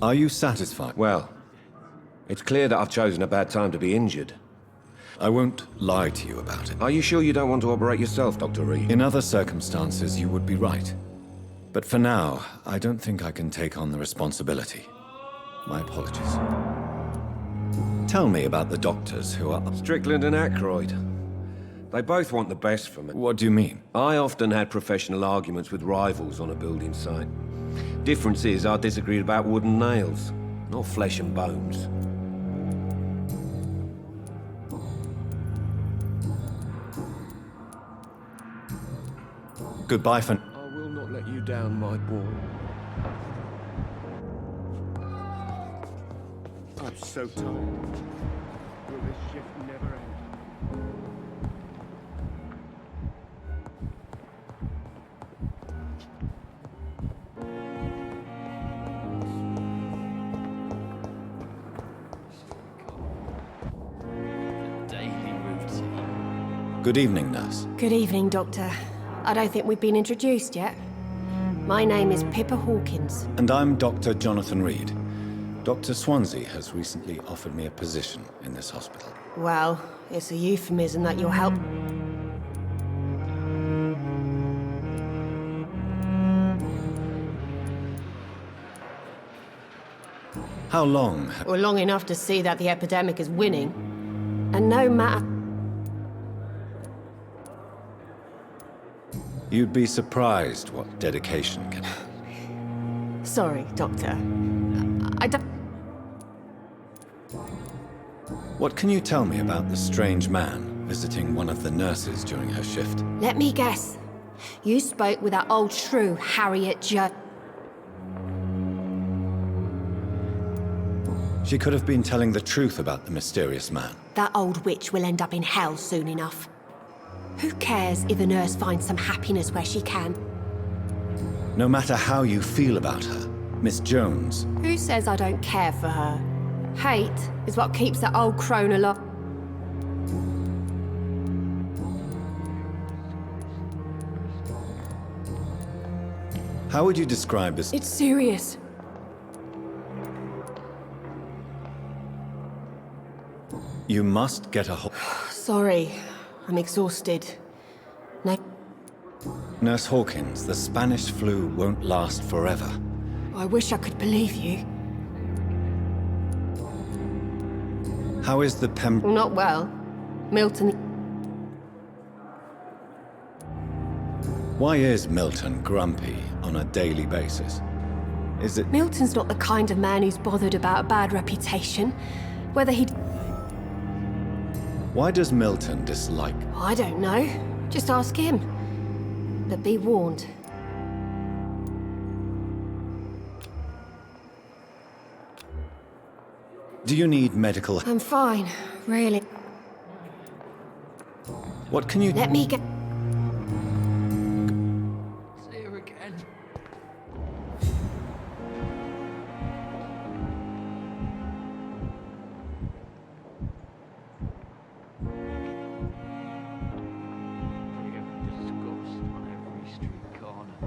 Are you satisfied? Well, it's clear that I've chosen a bad time to be injured. I won't lie to you about it. Are you sure you don't want to operate yourself, Dr. Reed? In other circumstances, you would be right. But for now, I don't think I can take on the responsibility. My apologies. Tell me about the doctors who are... Strickland and Aykroyd. They both want the best for me. What do you mean? I often had professional arguments with rivals on a building site. Difference is, I disagreed about wooden nails, not flesh and bones. Goodbye for... I will not let you down, my boy. I'm so tired. Will this shift never end? Good evening, nurse. Good evening, Doctor. I don't think we've been introduced yet. My name is Pippa Hawkins. And I'm Dr. Jonathan Reed. Dr. Swansea has recently offered me a position in this hospital. Well, it's a euphemism that you'll help. How long? Well, long enough to see that the epidemic is winning. And no matter... You'd be surprised what dedication can... Sorry, Doctor. I don't... What can you tell me about the strange man visiting one of the nurses during her shift? Let me guess. You spoke with that old shrew, Harriet Judd. She could have been telling the truth about the mysterious man. That old witch will end up in hell soon enough. Who cares if the nurse finds some happiness where she can? No matter how you feel about her, Miss Jones... Who says I don't care for her? Hate is what keeps that old crone alive. How would you describe this? It's serious. You must get a hold. Sorry, I'm exhausted. No. Nurse Hawkins, the Spanish flu won't last forever. I wish I could believe you. How is the Not well. Milton. Why is Milton grumpy on a daily basis? Is it... Milton's not the kind of man who's bothered about a bad reputation. Whether he'd... Why does Milton dislike... I don't know. Just ask him. But be warned. Do you need medical... I'm fine, really. What can you... Let me get... See her again. Disgust on every street corner.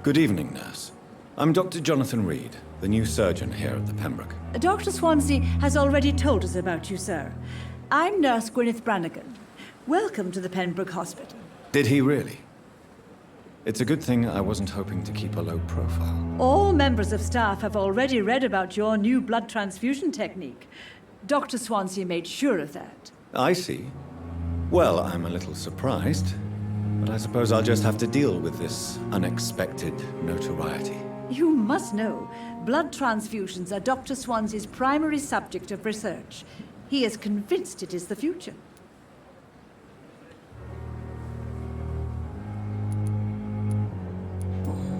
Good evening, nurse. I'm Dr. Jonathan Reed, the new surgeon here at the Pembroke. Dr. Swansea has already told us about you, sir. I'm Nurse Gwyneth Brannigan. Welcome to the Pembroke Hospital. Did he really? It's a good thing I wasn't hoping to keep a low profile. All members of staff have already read about your new blood transfusion technique. Dr. Swansea made sure of that. I see. Well, I'm a little surprised, but I suppose I'll just have to deal with this unexpected notoriety. You must know, blood transfusions are Dr. Swansea's primary subject of research. He is convinced it is the future.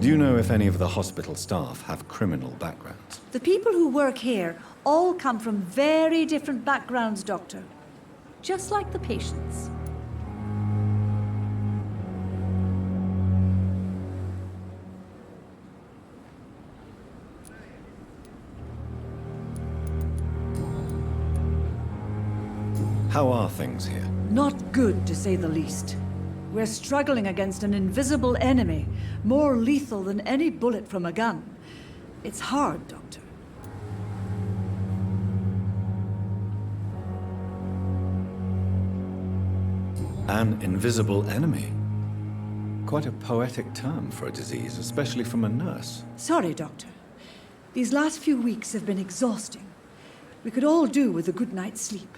Do you know if any of the hospital staff have criminal backgrounds? The people who work here all come from very different backgrounds, Doctor. Just like the patients. How are things here? Not good, to say the least. We're struggling against an invisible enemy, more lethal than any bullet from a gun. It's hard, Doctor. An invisible enemy? Quite a poetic term for a disease, especially from a nurse. Sorry, Doctor. These last few weeks have been exhausting. We could all do with a good night's sleep.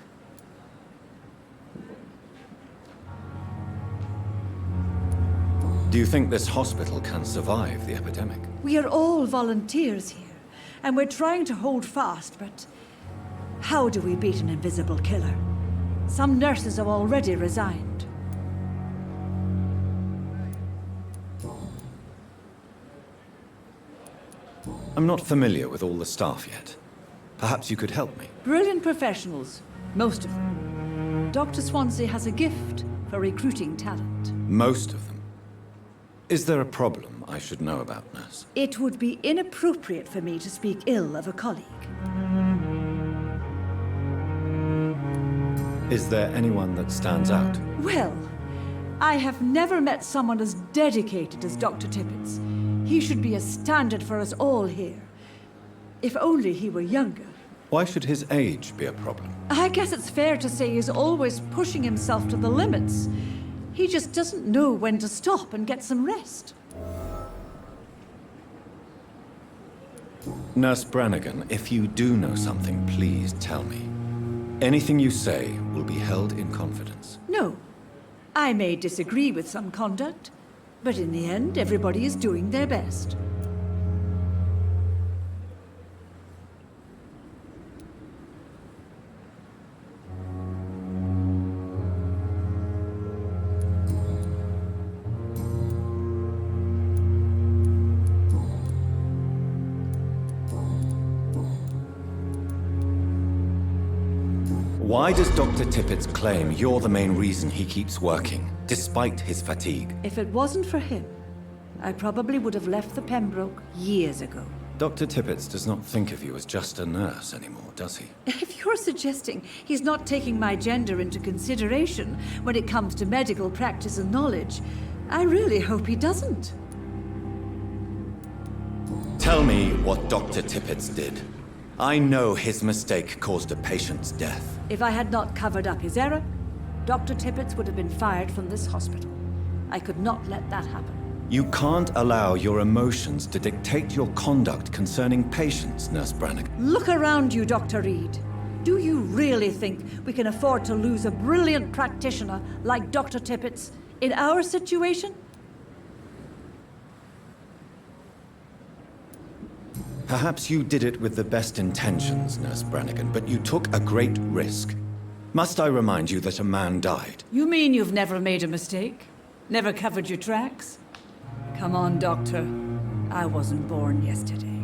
Do you think this hospital can survive the epidemic? We are all volunteers here, and we're trying to hold fast, but how do we beat an invisible killer? Some nurses have already resigned. I'm not familiar with all the staff yet. Perhaps you could help me. Brilliant professionals, most of them. Dr. Swansea has a gift for recruiting talent. Most of them. Is there a problem I should know about, nurse? It would be inappropriate for me to speak ill of a colleague. Is there anyone that stands out? Well, I have never met someone as dedicated as Dr. Tippett. He should be a standard for us all here. If only he were younger. Why should his age be a problem? I guess it's fair to say he's always pushing himself to the limits. He just doesn't know when to stop and get some rest. Nurse Brannigan, if you do know something, please tell me. Anything you say will be held in confidence. No. I may disagree with some conduct, but in the end, everybody is doing their best. Why does Dr. Tippett claim you're the main reason he keeps working, despite his fatigue? If it wasn't for him, I probably would have left the Pembroke years ago. Dr. Tippett does not think of you as just a nurse anymore, does he? If you're suggesting he's not taking my gender into consideration when it comes to medical practice and knowledge, I really hope he doesn't. Tell me what Dr. Tippett did. I know his mistake caused a patient's death. If I had not covered up his error, Dr. Tippett would have been fired from this hospital. I could not let that happen. You can't allow your emotions to dictate your conduct concerning patients, Nurse Brannigan. Look around you, Dr. Reed. Do you really think we can afford to lose a brilliant practitioner like Dr. Tippett in our situation? Perhaps you did it with the best intentions, Nurse Brannigan, but you took a great risk. Must I remind you that a man died? You mean you've never made a mistake? Never covered your tracks? Come on, Doctor. I wasn't born yesterday.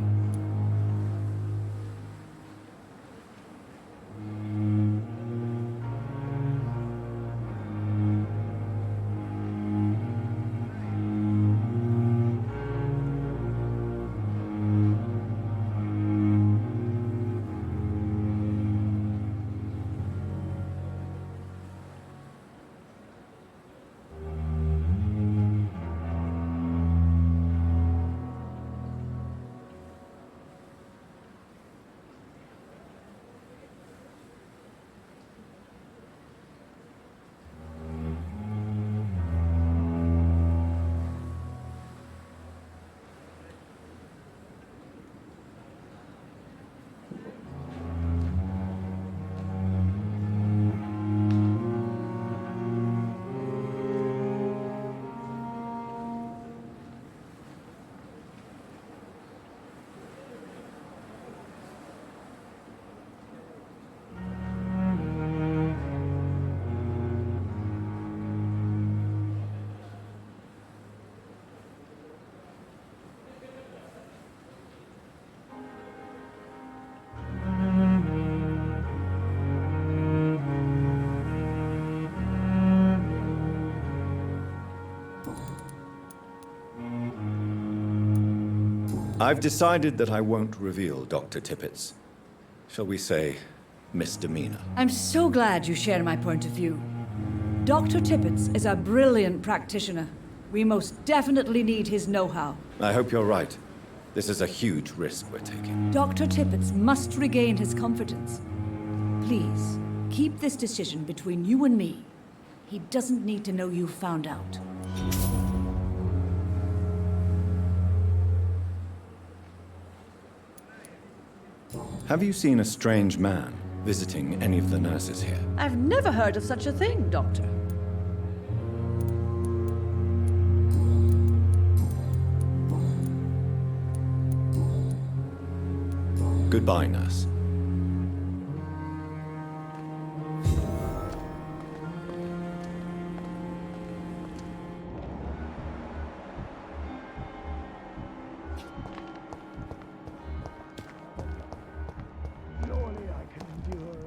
I've decided that I won't reveal Dr. Tippett's, shall we say, misdemeanor. I'm so glad you share my point of view. Dr. Tippett's is a brilliant practitioner. We most definitely need his know-how. I hope you're right. This is a huge risk we're taking. Dr. Tippett's must regain his confidence. Please, keep this decision between you and me. He doesn't need to know you found out. Have you seen a strange man visiting any of the nurses here? I've never heard of such a thing, Doctor. Goodbye, nurse. Surely I can endure.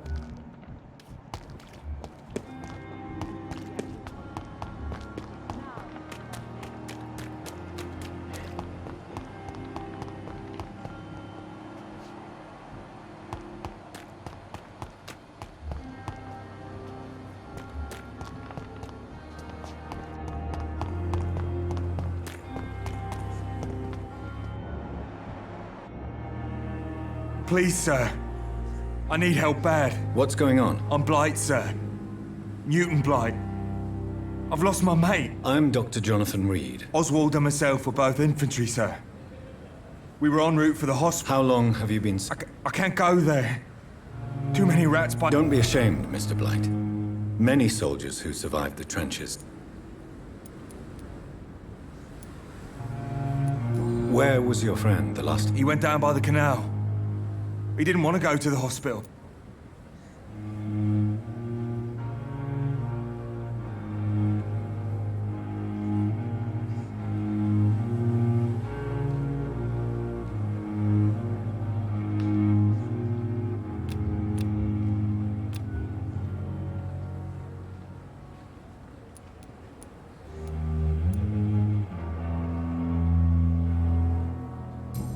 Please, sir. I need help bad. What's going on? I'm Blight, sir. Newton Blight. I've lost my mate. I'm Dr. Jonathan Reed. Oswald and myself were both infantry, sir. We were en route for the hospital. How long have you been... I can't go there. Too many rats by... Don't be ashamed, Mr. Blight. Many soldiers who survived the trenches. Where was your friend the last... He went down by the canal. He didn't want to go to the hospital.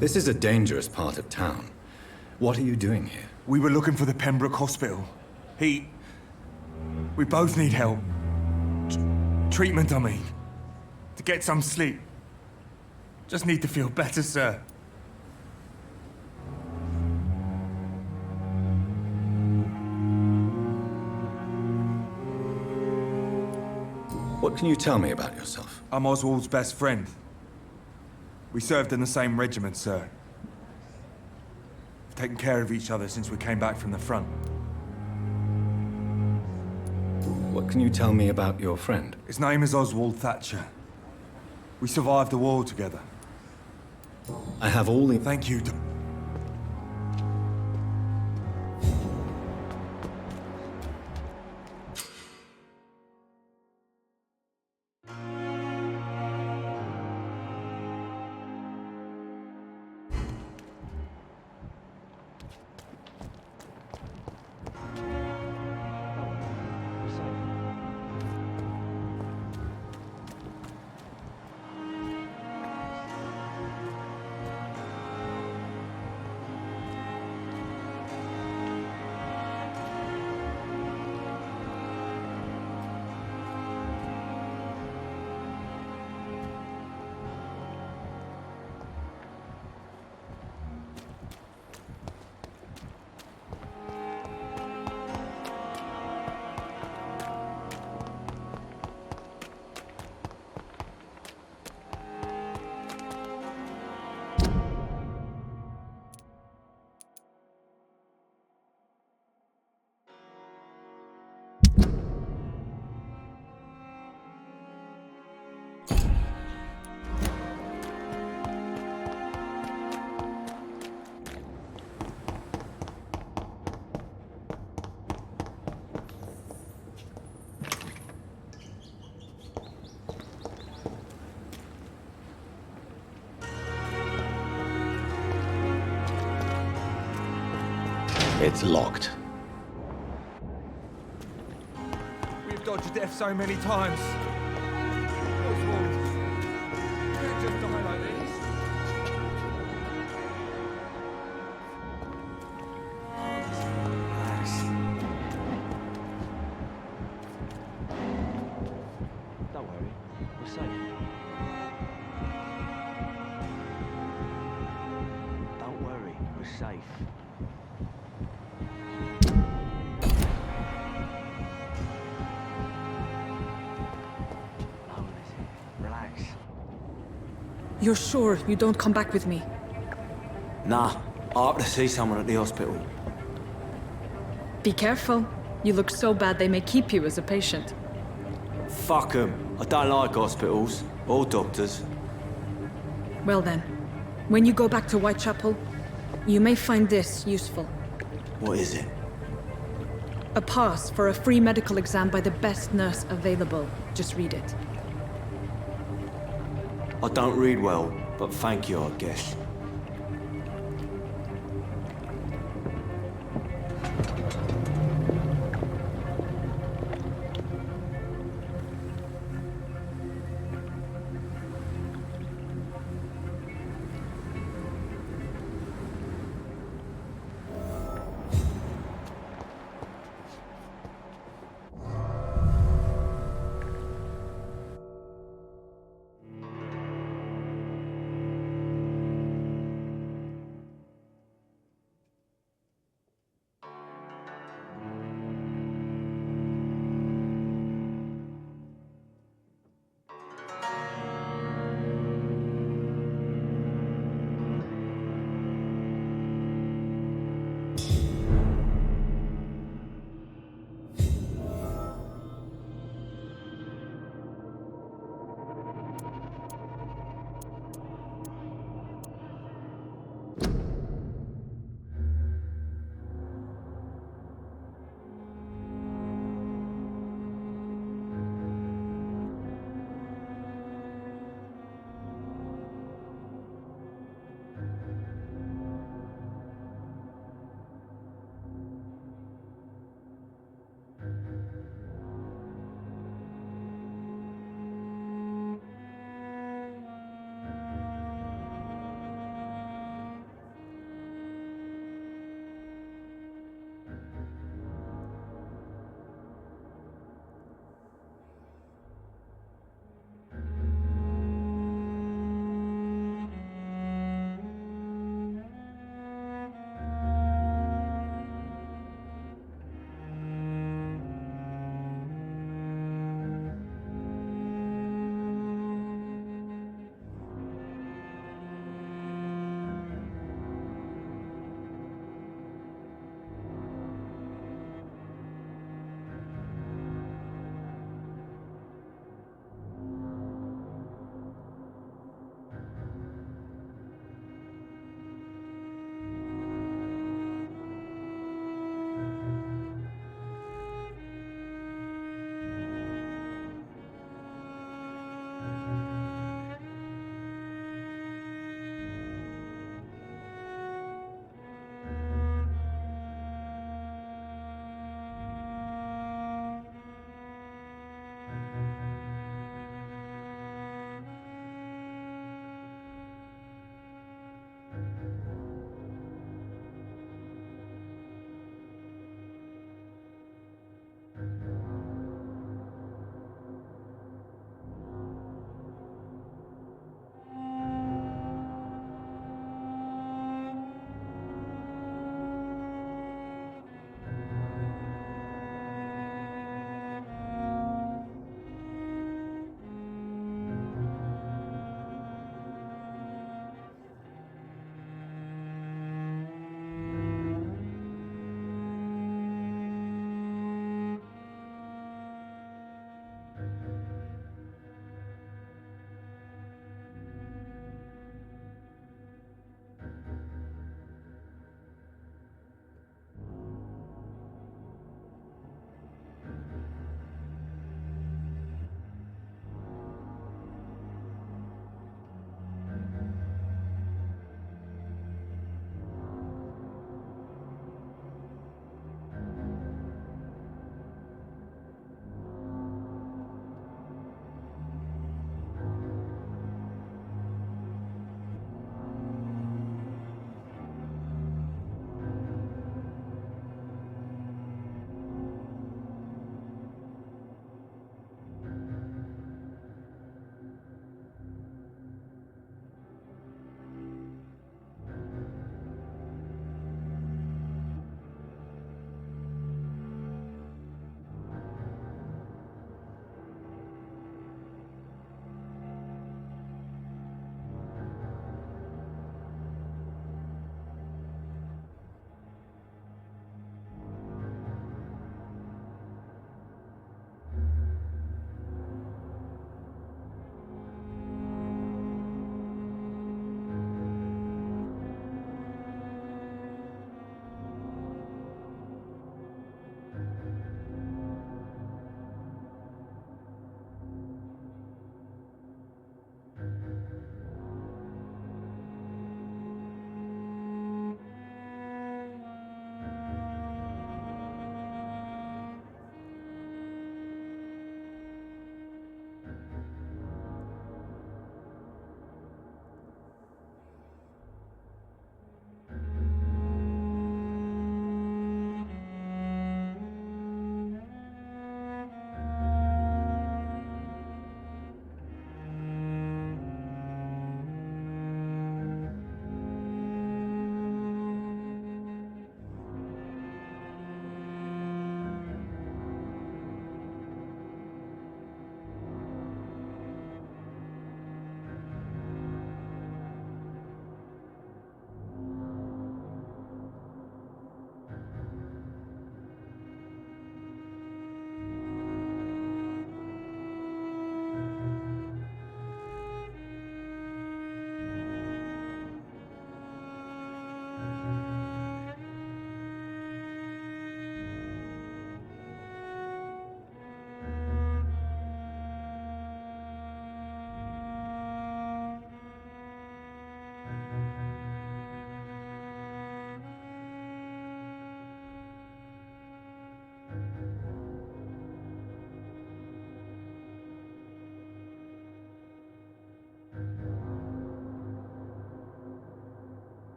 This is a dangerous part of town. What are you doing here? We were looking for the Pembroke Hospital. We both need help. Treatment, I mean. To get some sleep. Just need to feel better, sir. What can you tell me about yourself? I'm Oswald's best friend. We served in the same regiment, sir. We've taken care of each other since we came back from the front. What can you tell me about your friend? His name is Oswald Thatcher. We survived the war together. I have all the... Thank you, It's locked. We've dodged death so many times. Oswald, you can't just die like this. safe. No one is here. Relax. You're sure you don't come back with me? Nah, I have to see someone at the hospital. Be careful. You look so bad they may keep you as a patient. Fuck 'em. I don't like hospitals. Or doctors. Well then, when you go back to Whitechapel, you may find this useful. What is it? A pass for a free medical exam by the best nurse available. Just read it. I don't read well, but thank you, I guess.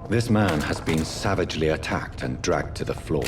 This man has been savagely attacked and dragged to the floor.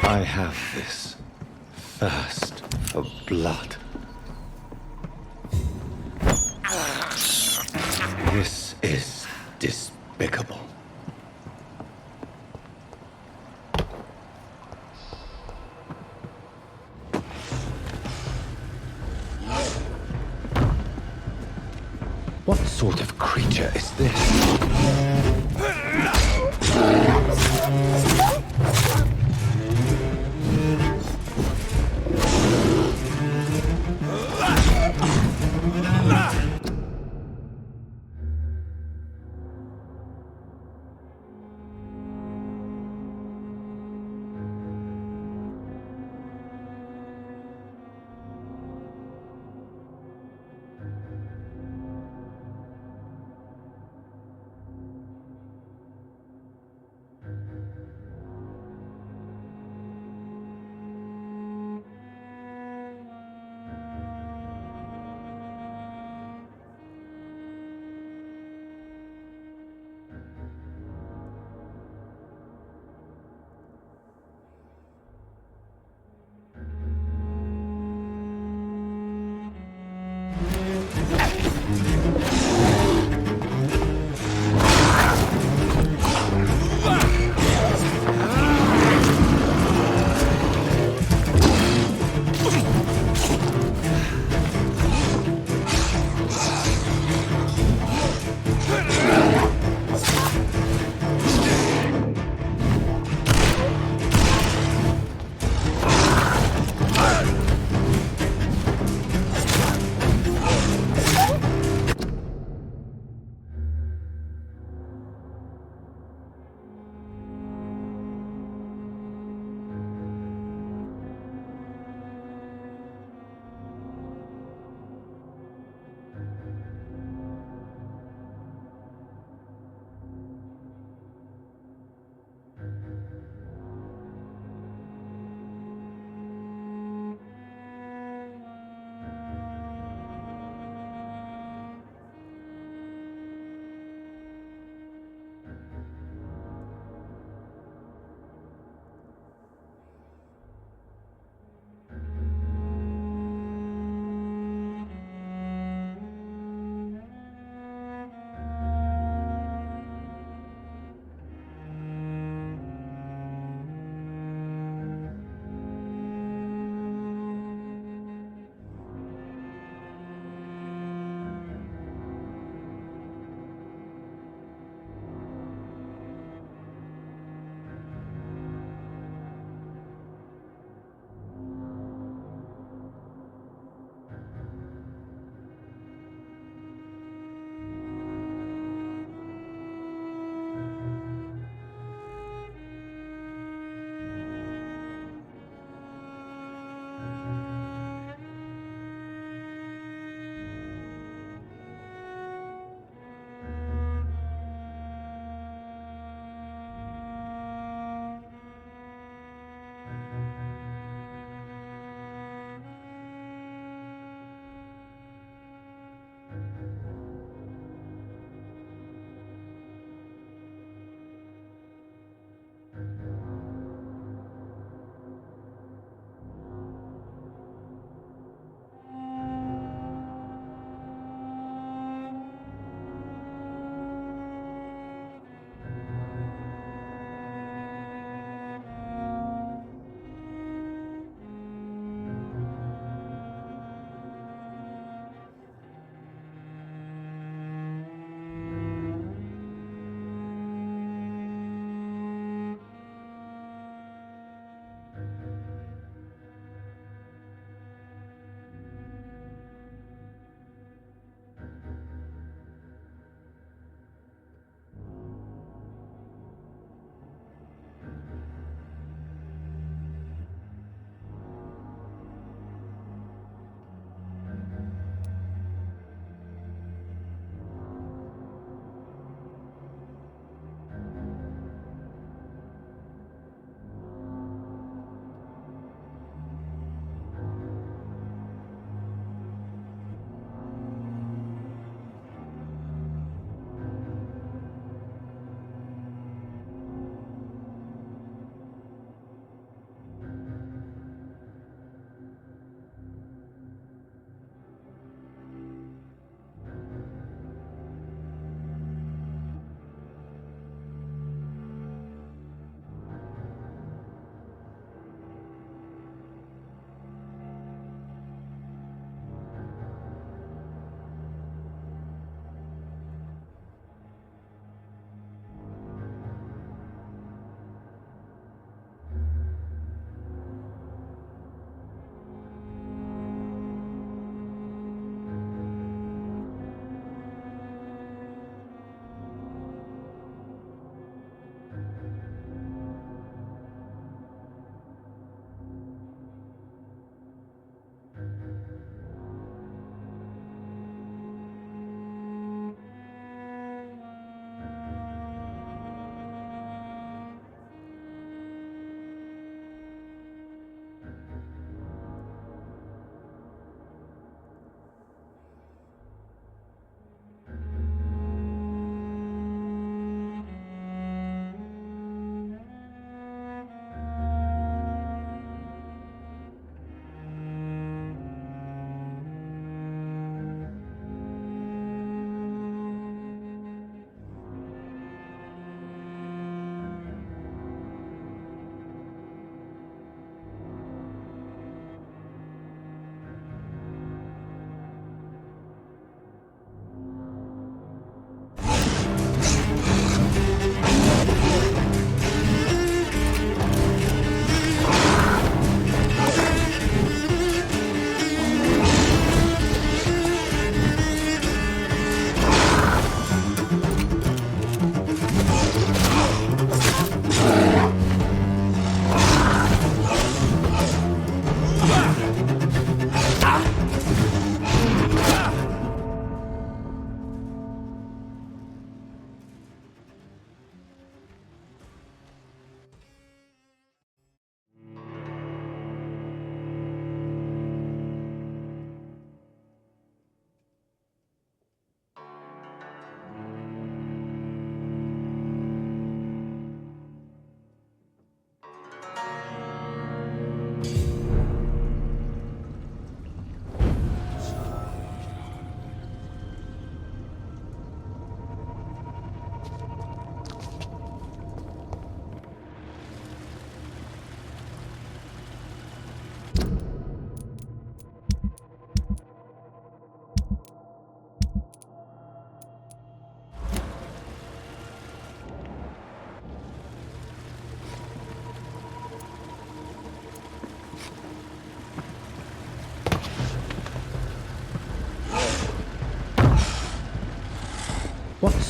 I have this thirst for blood. This is despicable. What sort of creature is this?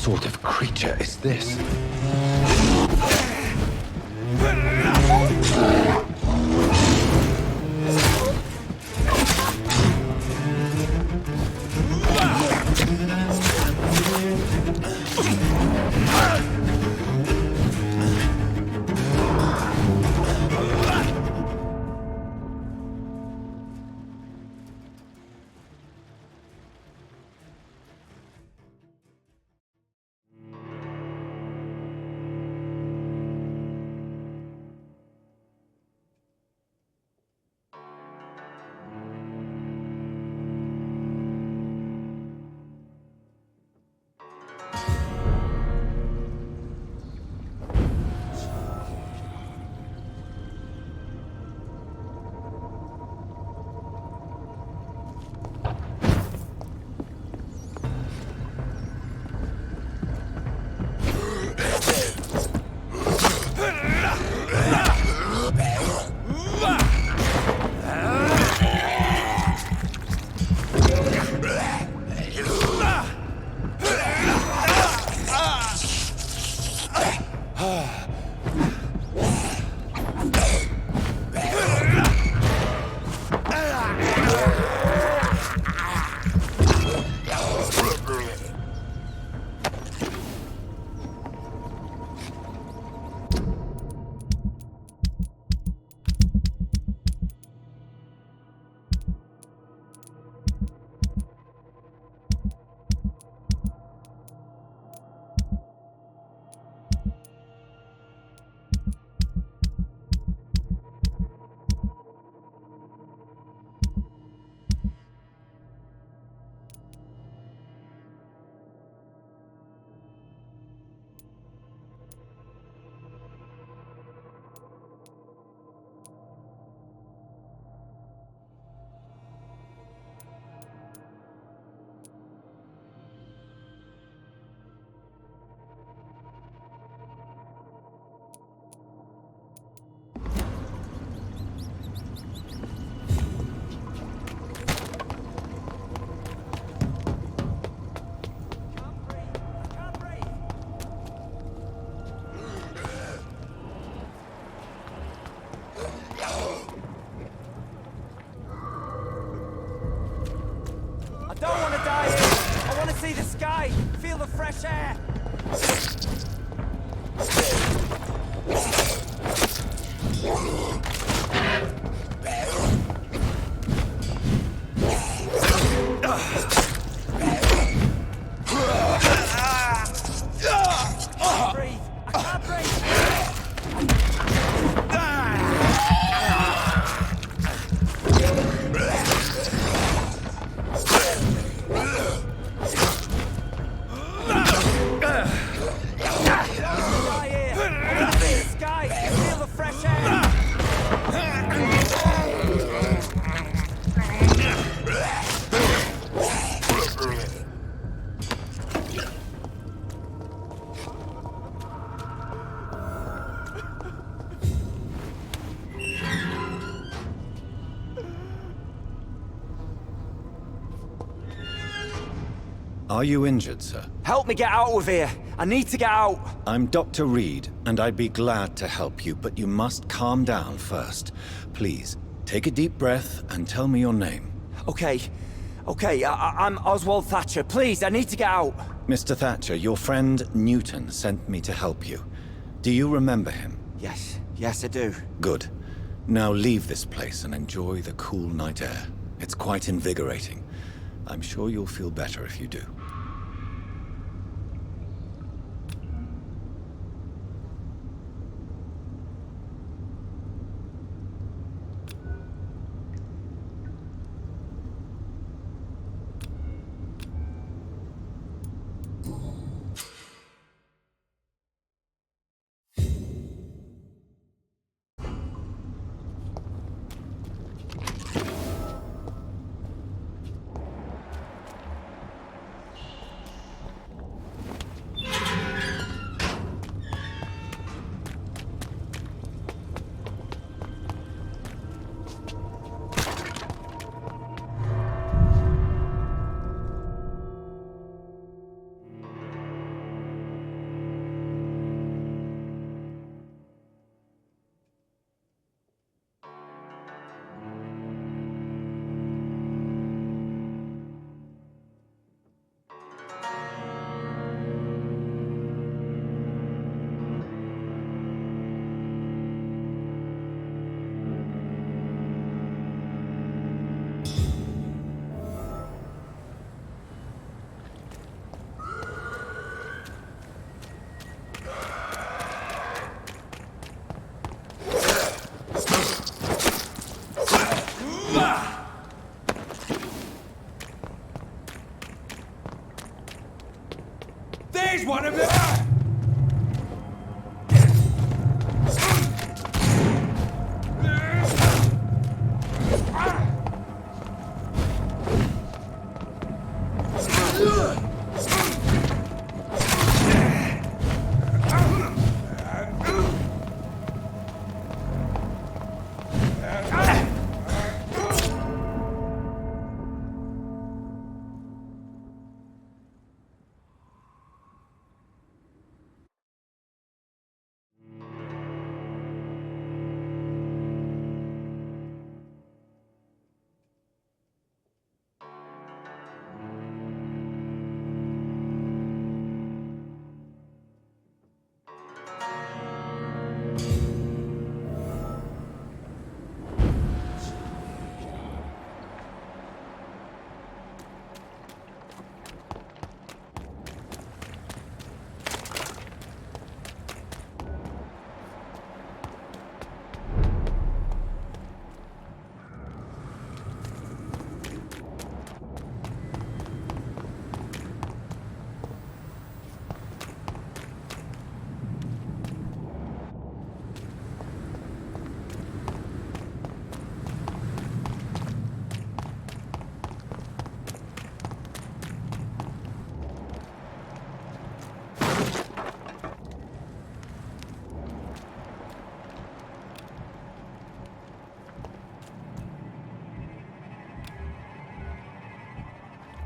sort of creature is this? fresh air! Are you injured, sir? Help me get out of here! I need to get out! I'm Dr. Reed, and I'd be glad to help you, but you must calm down first. Please, take a deep breath and tell me your name. Okay. I'm Oswald Thatcher. Please, I need to get out! Mr. Thatcher, your friend Newton sent me to help you. Do you remember him? Yes, I do. Good. Now leave this place and enjoy the cool night air. It's quite invigorating. I'm sure you'll feel better if you do. one of them!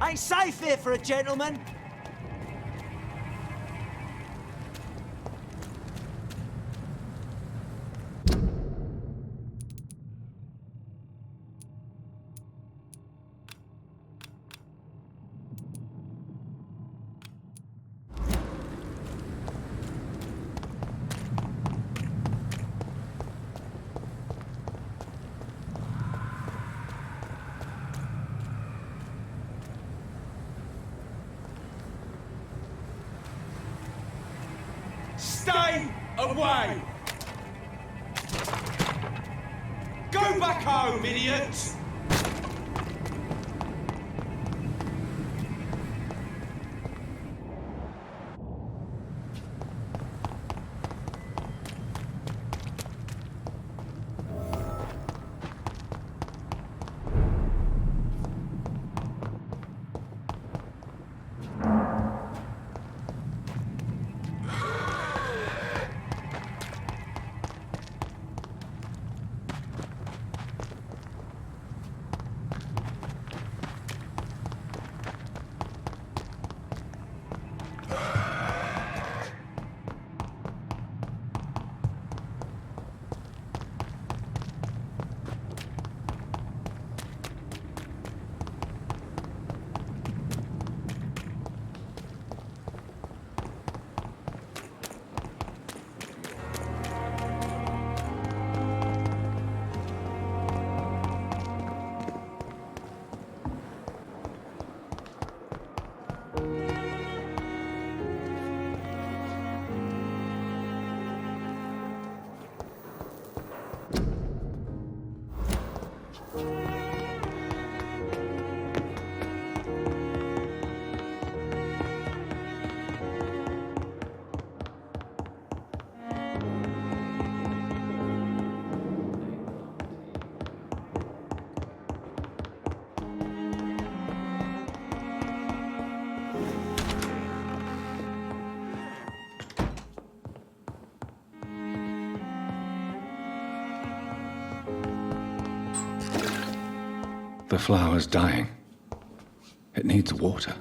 Ain't safe here for a gentleman. Stay away! Go back home, idiots! The flower's dying. It needs water.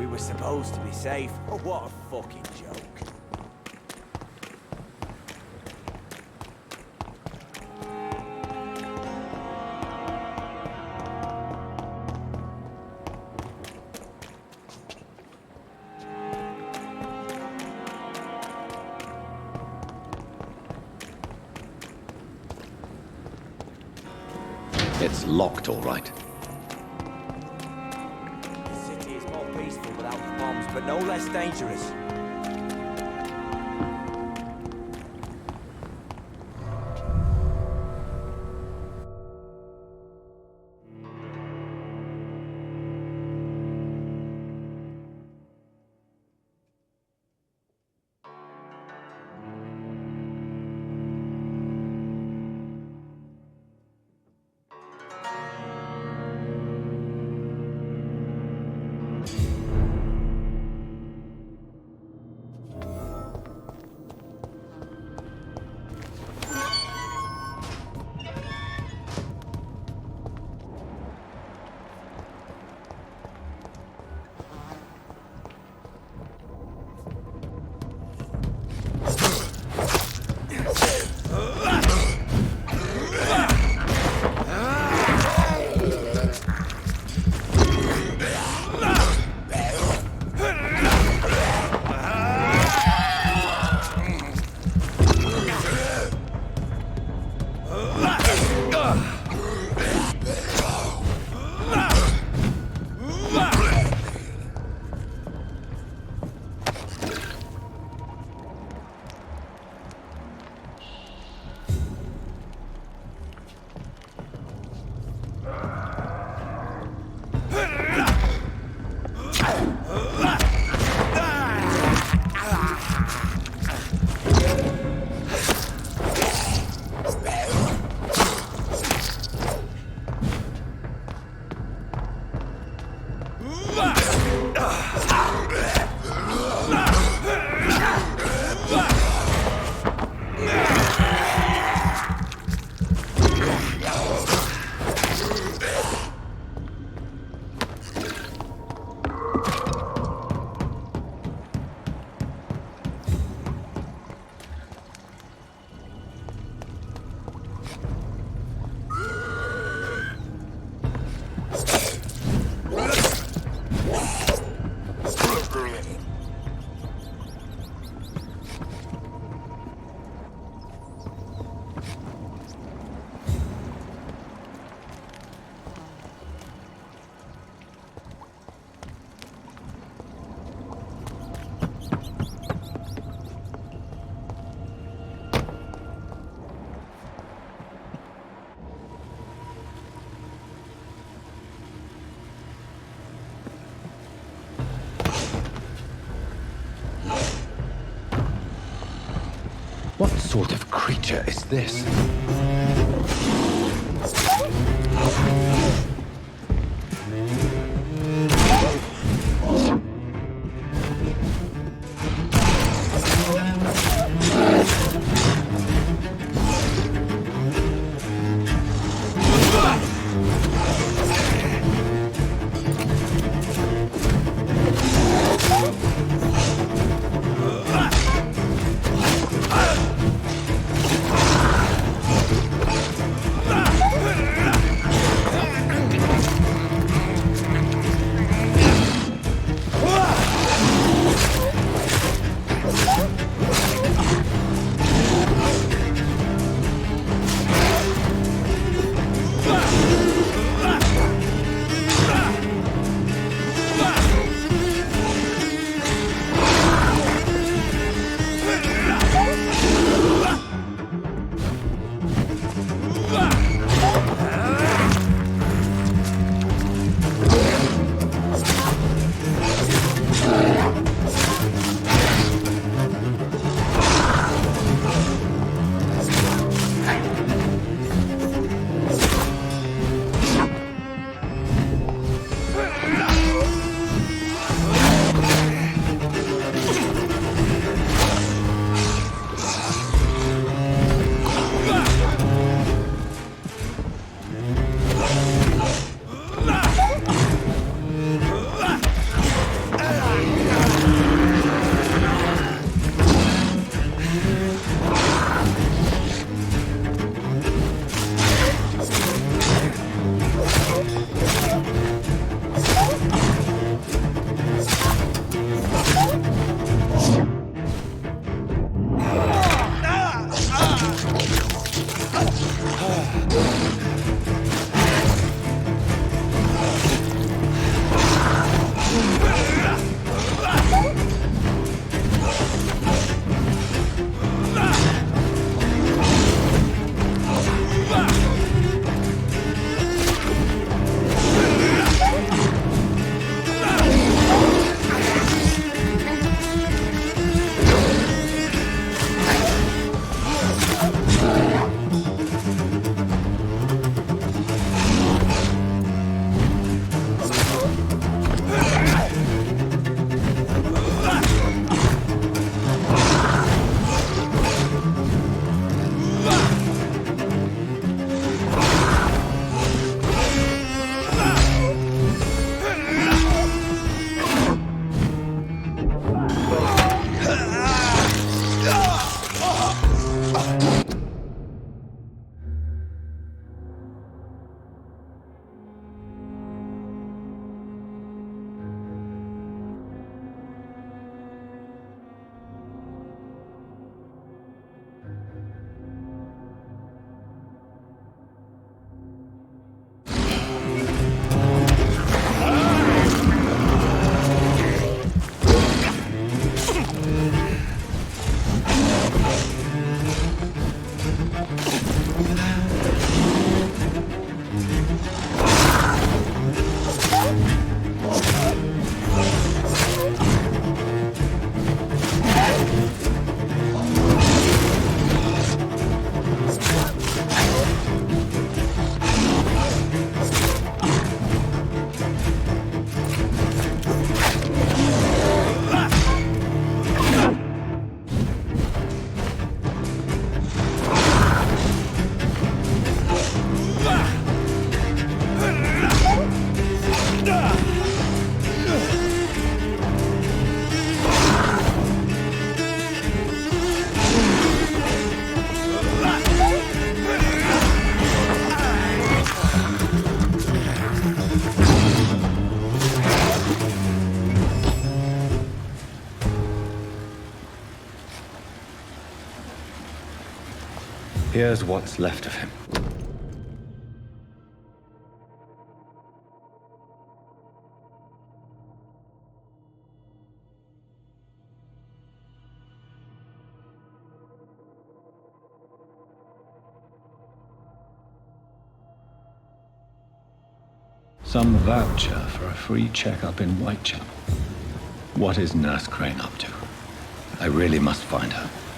were supposed to be safe. Oh, what a fucking joke. It's locked, all right. The city is more peaceful without the bombs, but no less dangerous. What sort of creature is this? Ah! Here's what's left of him. Some voucher for a free checkup in Whitechapel. What is Nurse Crane up to? I really must find her.